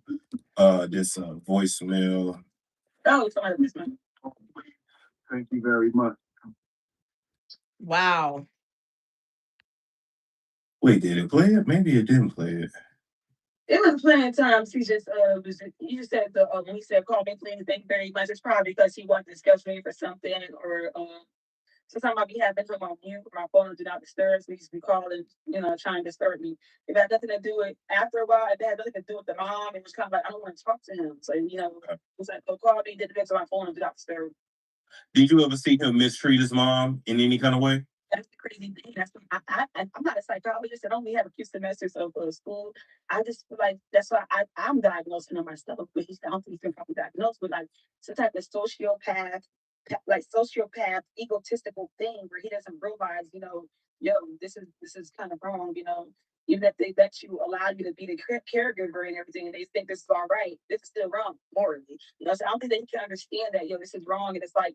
This voicemail. Oh, somebody listening. Thank you very much. Wow. Wait, did it play it? Maybe it didn't play it. It was plenty of times he just said when he said call me please, thank you very much. It's probably because he wanted to schedule me for something or sometimes I be having him on mute, my phone do not disturb, so he just be calling, trying to disturb me. If it had nothing to do with after a while, if it had nothing to do with the mom, it was kind of like I don't want to talk to him. So it's like call me, did it to my phone and do not disturb. Did you ever see him mistreat his mom in any kind of way? That's the crazy thing. I'm not a psychologist. I only have a few semesters of school. I just feel like that's why I'm diagnosing him myself, but I don't think he's been probably diagnosed with like some type of sociopath, egotistical thing where he doesn't realize, yo, this is kind of wrong, Even if they let you allow you to be the caregiver and everything, and they think this is all right, this is still wrong morally. So I don't think they can understand that, this is wrong, and it's like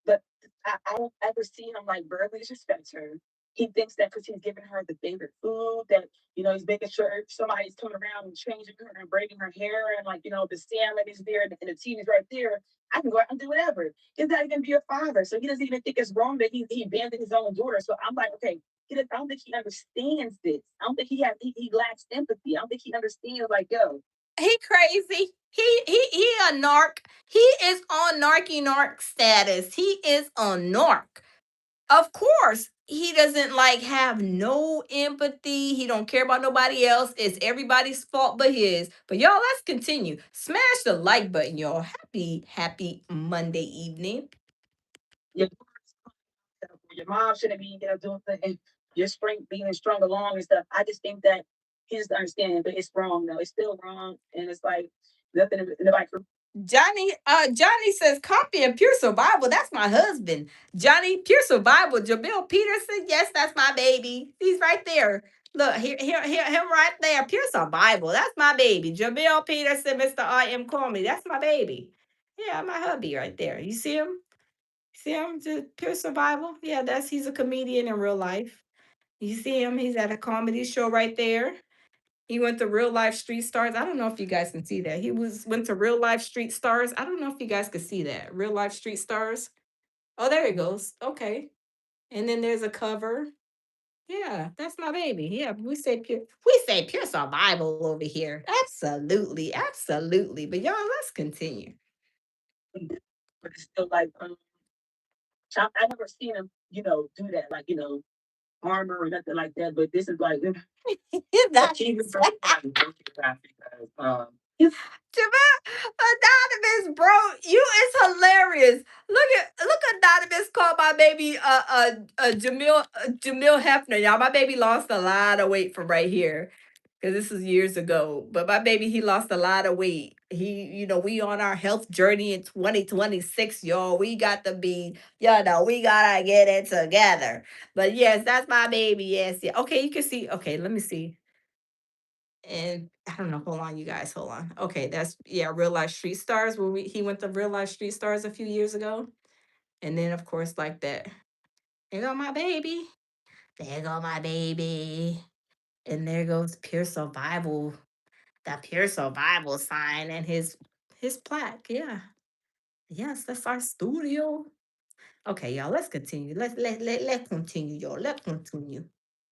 but I don't ever see him like verbally disrespect her. He thinks that because he's giving her the favorite food, that he's making sure somebody's coming around and changing her and braiding her hair, and like the salmon is there and the TV's right there. I can go out and do whatever. He's not even be a father, so he doesn't even think it's wrong that he abandoned his own daughter. So I'm like, okay, I don't think he understands this. I don't think he lacks empathy. I don't think he understands like, yo, He crazy. He a narc. He is on narc status. He is on narc. Of course, he doesn't like have no empathy. He don't care about nobody else. It's everybody's fault but his. But y'all, let's continue. Smash the like button, y'all. Happy Monday evening. your your mom shouldn't be doing things. Your spring being strung along and stuff. I just think that he doesn't understand, but it's wrong though. It's still wrong, and it's like nothing. Nobody. Johnny says copy and pure survival. That's my husband. Johnny, pure survival. Jamil Peterson, yes, that's my baby. He's right there. Look, here, him right there. Pure survival. That's my baby. Jamil Peterson, Mr. I am Call Me. That's my baby. Yeah, my hubby right there. You see him? See him? Just pure survival. Yeah, he's a comedian in real life. You see him? He's at a comedy show right there. He went to Real Life Street Stars. I don't know if you guys can see that. Went to Real Life Street Stars. I don't know if you guys can see that. Real Life Street Stars. Oh, there it goes. Okay. And then there's a cover. Yeah, that's my baby. Yeah, we say pure survival over here. Absolutely, absolutely. But y'all, let's continue. But it's still like I never seen him, do that, like armor or nothing like that. But this is like That's Jamal Anonymous, bro, you is hilarious. Look Anonymous called my baby Jamil Hefner. Y'all, my baby lost a lot of weight from right here. because this is years ago. But my baby, he lost a lot of weight. We on our health journey in 2026, y'all. We got to be, we gotta get it together. But yes, that's my baby. Yes, yeah. Okay, you can see. Okay, let me see. And I don't know. Hold on, you guys. Hold on. Okay, that's Real Life Street Stars. He went to Real Life Street Stars a few years ago, and then of course like that. There go my baby. There go my baby. And there goes Pure Survival, the Pure Survival sign and his plaque. Yeah. Yes, that's our studio. Okay, y'all, let's continue. Let's continue, y'all. Let's continue.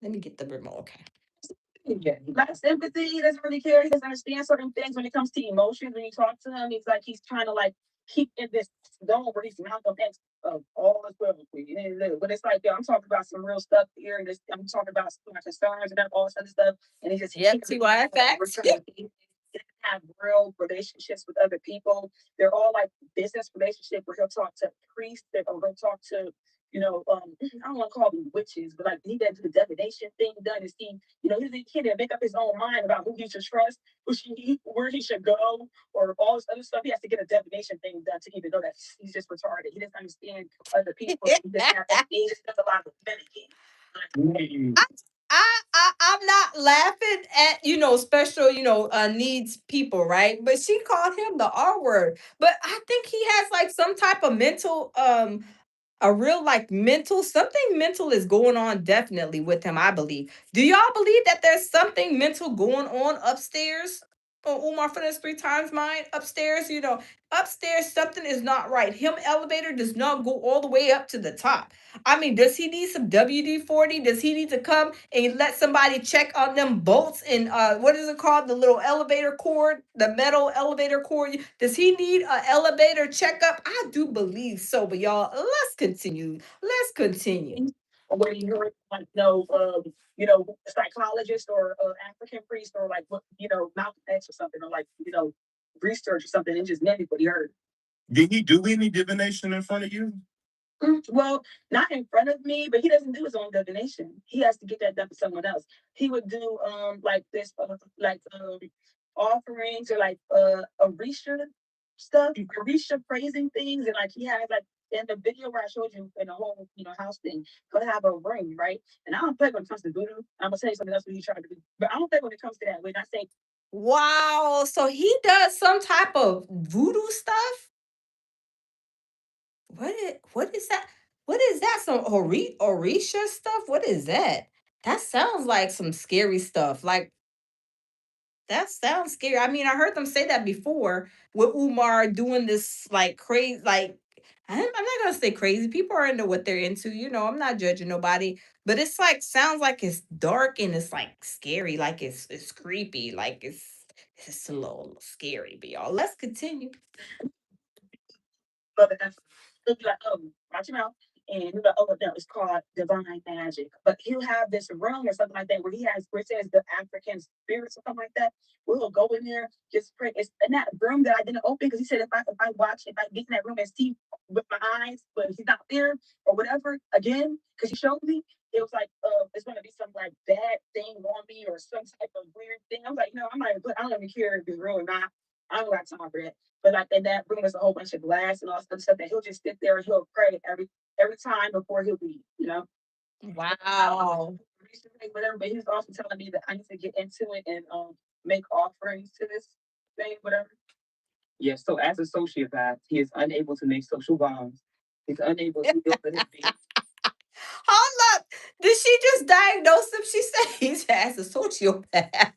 Let me get the remote. Okay. Yeah, he lacks empathy. He doesn't really care. He doesn't understand certain things when it comes to emotions. When you talk to him, it's like he's trying to like keep in this zone where he's Malcolm X of all is well. But it's like, yo, I'm talking about some real stuff here, and I'm talking about my concerns and all this other stuff. And he just Yep, TYFX. Yep. he doesn't have real relationships with other people. They're all like business relationships where he'll talk to priests or he'll talk to I don't want to call them witches, but like he does the divination thing done and see, he can't make up his own mind about who he should trust, where he should go, or all this other stuff. He has to get a divination thing done to even know that he's just retarded. He doesn't understand other people. He just does a lot of mimicking. I'm not laughing at special needs people, right? But she called him the R word. But I think he has like some type of mental a real like something mental is going on definitely with him, I believe. Do y'all believe that there's something mental going on upstairs? Oh, Umar for this three times mine upstairs, upstairs something is not right. Him elevator does not go all the way up to the top. I mean, does he need some WD-40? Does he need to come and let somebody check on them bolts and what is it called? The little elevator cord, the metal elevator cord. Does he need an elevator checkup? I do believe so, but y'all, let's continue. Let's continue. Where you heard like psychologist or African priest or like Malcolm X or something or like research or something and just mimic what he heard. Did he do any divination in front of you? Well, not in front of me, but he doesn't do his own divination. He has to get that done for someone else. He would do like this offerings or like Orisha stuff, Orisha praising things, and like he has like in the video where I showed you in the whole house thing, he'll have a ring, right? And I don't play when it comes to voodoo. I'm gonna tell you something else what he tried to do, but I don't play when it comes to that. When I say, wow, so he does some type of voodoo stuff. What is that? What is that? Some Orisha stuff? What is that? That sounds like some scary stuff. Like that sounds scary. I mean, I heard them say that before with Umar doing this like crazy, like I'm not gonna say crazy. People are into what they're into. I'm not judging nobody, but it's like sounds like it's dark and it's like scary, like it's creepy, like it's a little scary. But y'all, let's continue. but he'll be like, oh, watch your mouth. And he'll be like, oh, no, it's called divine magic. But he'll have this room or something like that where it says the African spirits or something like that. We'll go in there, just pray. It's in that room that I didn't open because he said if I get in that room and see with my eyes, but he's not there or whatever again, because he showed me, it was like, it's gonna be some like bad thing on me or some type of weird thing. I was like, I'm not even I don't even care if it's real or not. I don't got time for that. But like in that room is a whole bunch of glass and all this other stuff that he'll just sit there and he'll pray every time before he'll leave. Wow. Whatever. But he was also telling me that I need to get into it and make offerings to this thing, whatever. Yes, so as a sociopath, he is unable to make social bonds. He's unable to deal with his being. Hold up. Did she just diagnose him? She said he's has a sociopath.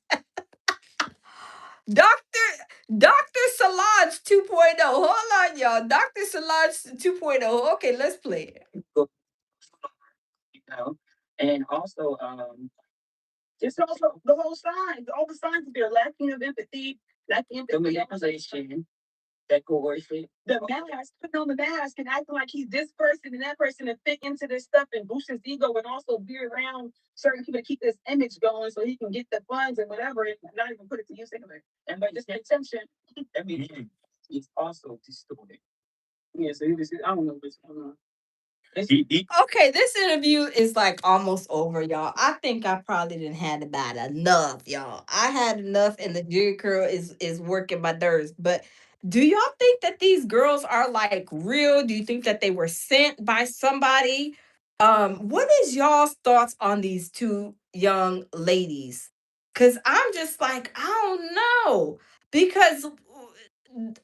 Dr. Solange 2.0. Hold on, y'all. Dr. Solange 2.0. Okay, let's play it. And also, just also the whole signs, all the signs of their lacking of empathy, lacking empathy, the manipulation, that coercion, the mask, putting on the mask and acting like he's this person and that person to fit into this stuff and boost his ego and also be around certain people to keep this image going so he can get the funds and whatever and not even put it to use anyway. And but just attention, I mean, it's also distorted. Yeah, so I don't know what's going on. Okay, this interview is like almost over, y'all. I think I probably didn't had about enough, y'all. I had enough, and the Jerry curl is working my nerves. But do y'all think that these girls are like real? Do you think that they were sent by somebody? What is y'all's thoughts on these two young ladies? Cause I'm just like, I don't know. Because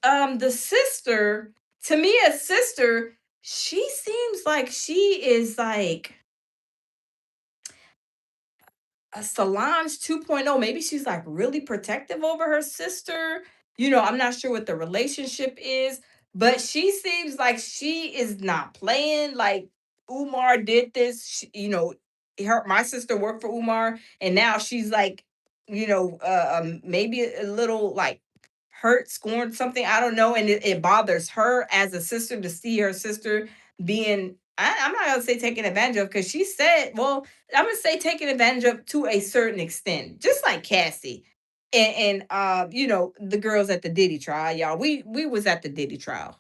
the sister, Tamia's sister, she seems like she is like a Solange 2.0. Maybe she's like really protective over her sister. I'm not sure what the relationship is, but she seems like she is not playing. Like Umar did this. My sister worked for Umar, and now she's like, maybe a little like hurt, scorned, something. I don't know. And it bothers her as a sister to see her sister being, I'm not going to say taken advantage of, because she said, well, I'm gonna say taken advantage of to a certain extent, just like Cassie and the girls at the Diddy trial, y'all. We was at the Diddy trial.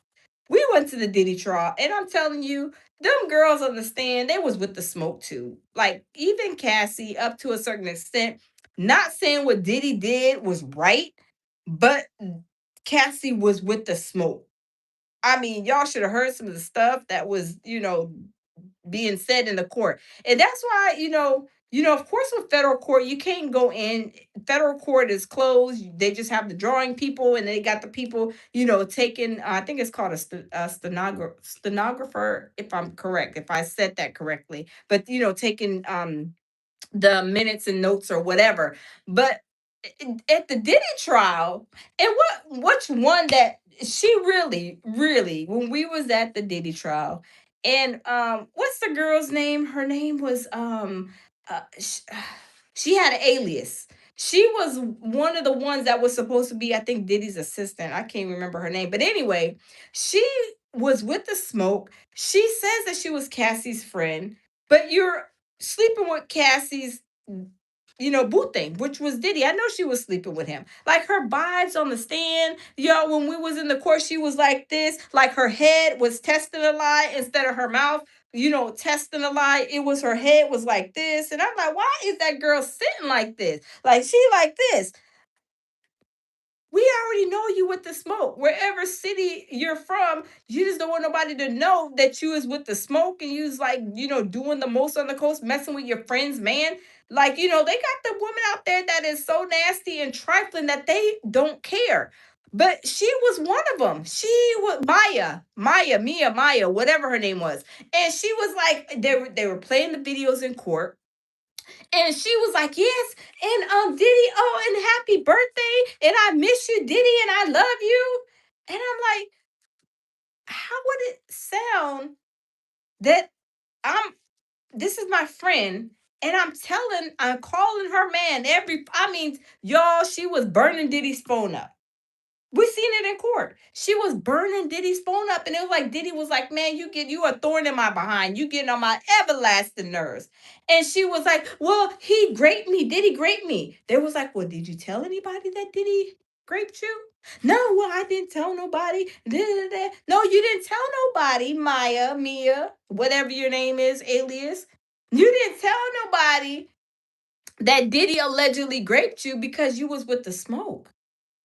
We went to the Diddy trial, and I'm telling you, them girls on the stand, they was with the smoke too. Like even Cassie, up to a certain extent, not saying what Diddy did was right, but Cassie was with the smoke. I mean, y'all should have heard some of the stuff that was, being said in the court. And that's why, of course, with federal court, you can't go in. Federal court is closed. They just have the drawing people, and they got the people, taking. I think it's called a stenographer, if I'm correct, if I said that correctly. But taking the minutes and notes or whatever. But at the Diddy trial, and which one that she really, really, when we was at the Diddy trial, and what's the girl's name? Her name was she had an alias. She was one of the ones that was supposed to be, I think, Diddy's assistant. I can't remember her name, but anyway, she was with the smoke. She says that she was Cassie's friend, but you're sleeping with Cassie's, boo thing, which was Diddy. I know she was sleeping with him. Like her vibes on the stand, when we was in the court, she was like this, like her head was testing a lie instead of her mouth, testing a lie. It was her head was like this. And I'm like, why is that girl sitting like this? Like she like this. We already know you with the smoke. Wherever city you're from, you just don't want nobody to know that you is with the smoke, and you was like, doing the most on the coast, messing with your friends, man. Like, they got the woman out there that is so nasty and trifling that they don't care. But she was one of them. She was Maya, whatever her name was. And she was like, they were playing the videos in court, and she was like, yes, and Diddy, oh, and happy birthday, and I miss you, Diddy, and I love you. And I'm like, how would it sound that I'm this is my friend, and I'm calling her man I mean, y'all, she was burning Diddy's phone up. We seen it in court. She was burning Diddy's phone up, and it was like Diddy was like, "Man, you a thorn in my behind. You getting on my everlasting nerves." And she was like, "Well, he raped me. Diddy raped me." They was like, "Well, did you tell anybody that Diddy raped you?" No, well, I didn't tell nobody. Da, da, da. No, you didn't tell nobody, Mia, whatever your name is, alias. You didn't tell nobody that Diddy allegedly raped you because you was with the smoke.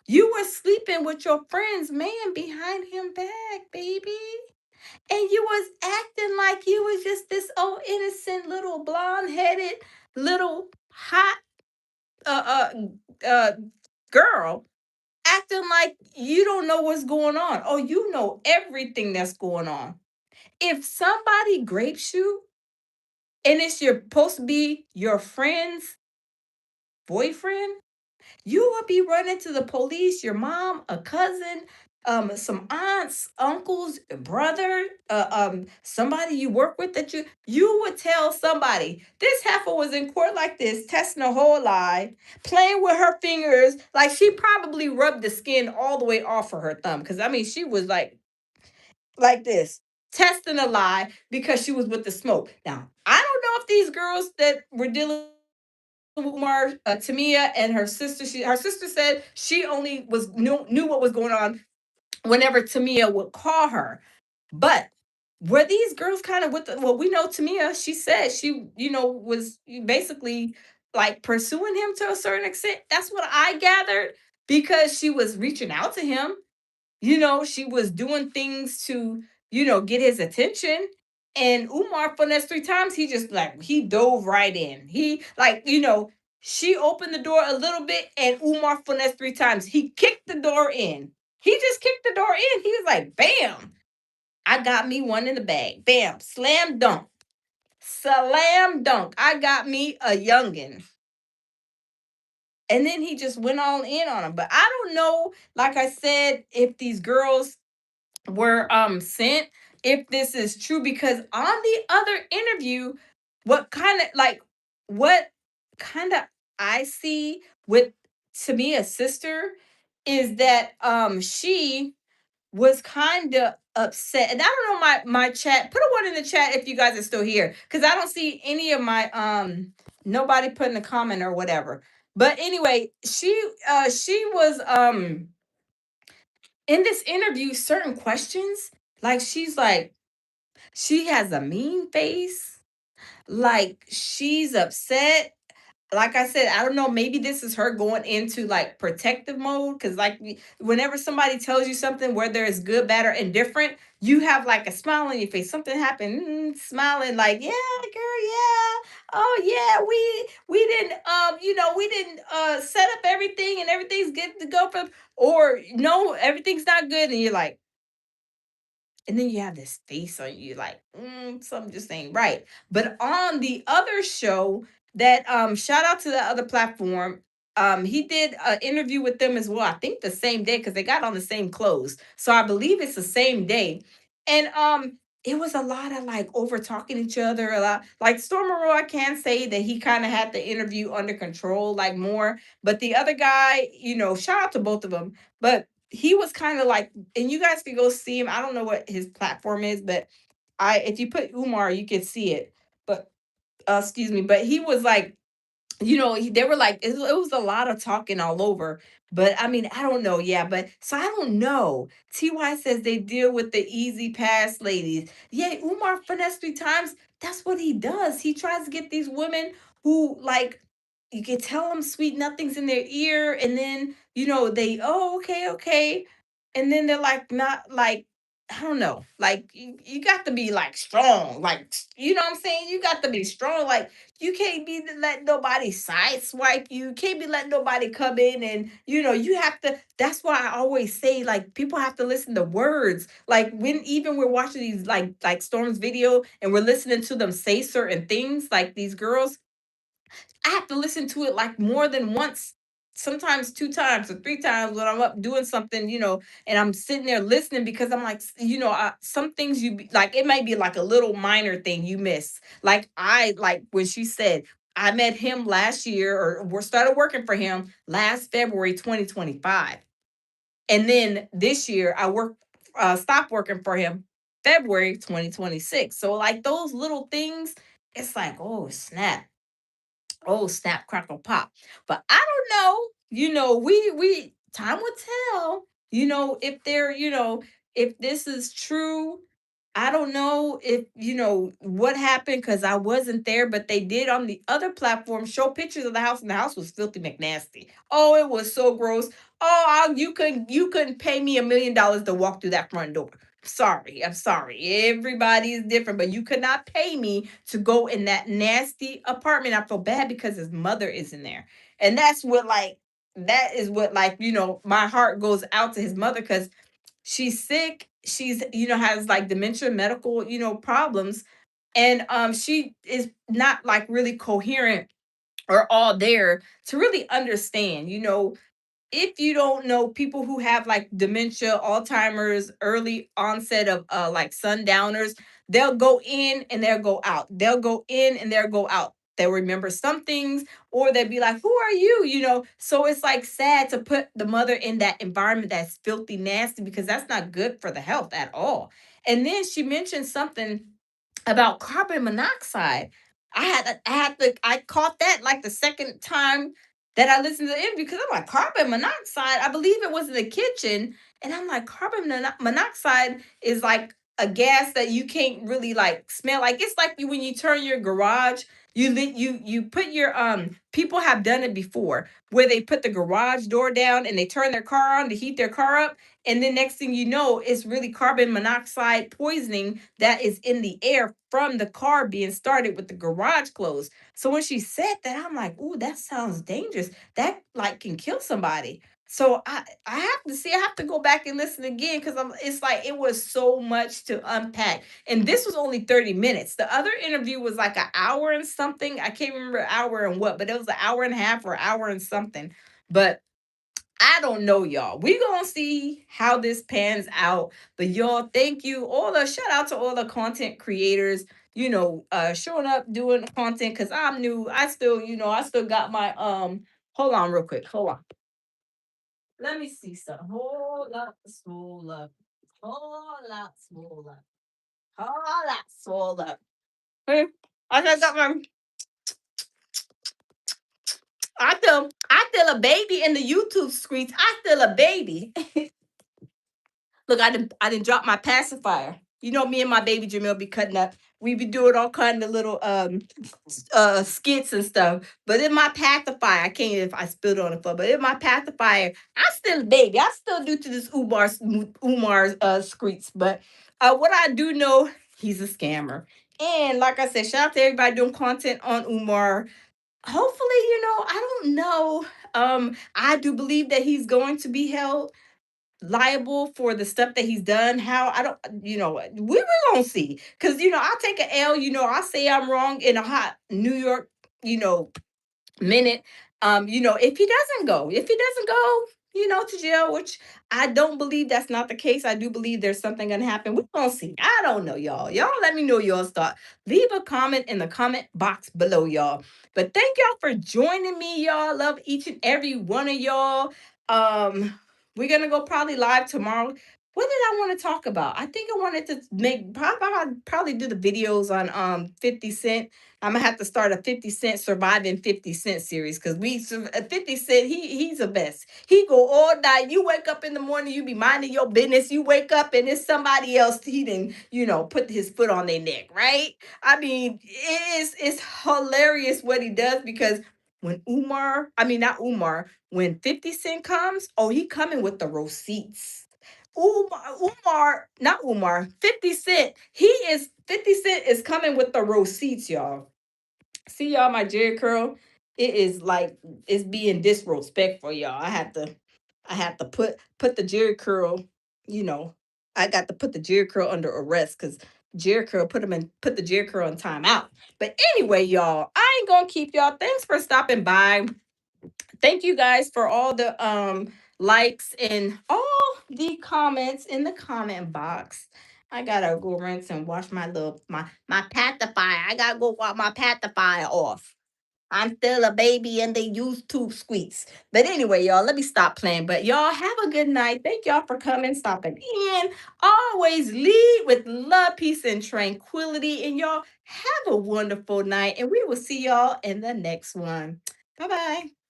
You were sleeping with your friend's man behind him back, baby. And you was acting like you was just this old innocent little blonde-headed little hot uh uh girl, acting like you don't know what's going on. Oh, you know everything that's going on. If somebody grapes you and it's supposed to be your friend's boyfriend, you will be running to the police, your mom, a cousin, some aunts, uncles, brother, somebody you work with that you would tell somebody. This heifer was in court like this, testing a whole lie, playing with her fingers, like she probably rubbed the skin all the way off of her thumb. Cause I mean, she was like this, testing a lie because she was with the smoke. Now, I don't know if these girls that were dealing with Umar, Tamia and her sister. Her sister said she only knew what was going on whenever Tamia would call her. But were these girls kind of with the, well, we know Tamia, she said she, was basically like pursuing him to a certain extent. That's what I gathered because she was reaching out to him. She was doing things to, get his attention. And Umar finessed 3 times. He just like he dove right in. He like, she opened the door a little bit and Umar finessed 3 times. He kicked the door in. He just kicked the door in. He was like, bam, I got me one in the bag. Bam, slam dunk. Slam dunk. I got me a youngin'. And then he just went all in on him. But I don't know, like I said, if these girls were sent, if this is true, because on the other interview, what kind of like what kind of I see with Tamia's sister is that she was kind of upset. And I don't know my chat. Put a one in the chat if you guys are still here, because I don't see any of my nobody putting a comment or whatever. But anyway, she was in this interview, certain questions, like she's like, she has a mean face, like she's upset. Like I said, I don't know, maybe this is her going into like protective mode. Cause like whenever somebody tells you something, whether it's good, bad, or indifferent, you have like a smile on your face. Something happened, smiling like, yeah, girl, yeah. Oh yeah, we didn't we didn't set up everything and everything's good to go for, or no, everything's not good, and you're like, and then you have this face on you like, something just ain't right. But on the other show, that shout out to the other platform, he did an interview with them as well, I think the same day, because they got on the same clothes, so I believe it's the same day. And it was a lot of like over talking each other, a lot like Storm Monroe. I can say that he kind of had the interview under control, like more. But the other guy, shout out to both of them. But he was kind of like, and you guys can go see him. I don't know what his platform is, but if you put Umar, you can see it. But excuse me, but he was like, they were like, it was a lot of talking all over. But I mean, I don't know. Yeah, but so I don't know. TY says they deal with the easy pass ladies. Yeah, Umar finesse 3 times. That's what he does. He tries to get these women who like, you can tell them sweet nothings in their ear, and then they, oh, okay, okay, and then they're like, not like, I don't know, like you got to be like strong, like, you know what I'm saying, you got to be strong, like you can't be letting nobody sideswipe you. Can't be letting nobody come in, and you have to. That's why I always say like people have to listen to words. Like when even we're watching these like Storm's video and we're listening to them say certain things, like these girls, I have to listen to it like more than once, sometimes 2 times or 3 times when I'm up doing something, and I'm sitting there listening, because I'm like, some things like, it might be like a little minor thing you miss. Like I like when she said, I met him last year, or we started working for him last February 2025. And then this year I stopped working for him February 2026. So like those little things, it's like, oh snap, oh, snap, crackle, pop. But I don't know. We time will tell. If they're, if this is true. I don't know if what happened, because I wasn't there, but they did on the other platform show pictures of the house, and the house was filthy McNasty. Oh, it was so gross. Oh, you couldn't pay me $1 million to walk through that front door. Sorry, I'm sorry. Everybody is different, but you could not pay me to go in that nasty apartment. I feel bad because his mother is in there. And that is what, like, my heart goes out to his mother, because she's sick. She's, has like dementia, medical, problems. And she is not like really coherent or all there to really understand, if you don't know, people who have like dementia, Alzheimer's, early onset of like sundowners, they'll go in and they'll go out. They'll go in and they'll go out. They'll remember some things, or they'll be like, who are you? So it's like sad to put the mother in that environment that's filthy, nasty, because that's not good for the health at all. And then she mentioned something about carbon monoxide. I caught that like the second time that I listened to the interview, because I'm like, carbon monoxide. I believe it was in the kitchen, and I'm like, carbon monoxide is like a gas that you can't really like smell. Like it's like when you turn your garage, you put your people have done it before where they put the garage door down and they turn their car on to heat their car up, and then next thing you know, it's really carbon monoxide poisoning that is in the air from the car being started with the garage closed. So when she said that, I'm like, "Ooh, that sounds dangerous. That like can kill somebody." So I have to see. I have to go back and listen again because I'm. It's like it was so much to unpack, and this was only 30 minutes. The other interview was like an hour and something. I can't remember hour and what, but it was an hour and a half or hour and something. But I don't know, y'all. We gonna see how this pans out. But y'all, thank you. All the shout out to all the content creators. Showing up doing content because I'm new. I still, I still got my. Hold on, real quick. Hold on. Let me see some. Hold up, swole up. Hold up, swole up. Hold up, swole up. Hey, I just got my. I still a baby in the YouTube streets. I still a baby. Look, I didn't drop my pacifier. You know, me and my baby Jamil be cutting up. We be doing all kind of little skits and stuff. But in my pacifier, I can't if I spilled on the floor. But in my pacifier, I still a baby. I still do to this Umar's screets. But what I do know, he's a scammer. And like I said, shout out to everybody doing content on Umar. Hopefully, I don't know. I do believe that he's going to be held liable for the stuff that he's done. How I don't, we gonna see. Cause I'll take an L, I'll say I'm wrong in a hot New York, you know, minute. If he doesn't go, to jail, which I don't believe that's not the case. I do believe there's something gonna happen. We're gonna see. I don't know, y'all. Y'all let me know y'all's thought. Leave a comment in the comment box below, y'all. But thank y'all for joining me, y'all. Love each and every one of y'all. Um, we're gonna go probably live tomorrow. What did I want to talk about? I think I wanted to make probably do the videos on 50 Cent. I'm gonna have to start a 50 Cent surviving 50 Cent series because 50 Cent, he's the best. He go all night. You wake up in the morning, you be minding your business. You wake up and it's somebody else. He didn't, put his foot on their neck, right? I mean, it's hilarious what he does because when I mean not Umar, when 50 Cent comes, oh, he coming with the receipts. Not Umar, 50 Cent. 50 Cent is coming with the receipts, y'all. See y'all, my Jerry curl. It is like it's being disrespectful, y'all. I have to put the Jerry curl, you know. I got to put the Jerry curl under arrest because Jerry curl put the Jerry curl in timeout. But anyway, y'all, I ain't gonna keep y'all. Thanks for stopping by. Thank you guys for all the likes and all the comments in the comment box. I gotta go rinse and wash my pacifier. I gotta go wash my pacifier off. I'm still a baby and they YouTube squeaks. But anyway, y'all, let me stop playing. But y'all have a good night. Thank y'all for coming, stopping in. Always lead with love, peace, and tranquility. And y'all have a wonderful night. And we will see y'all in the next one. Bye bye.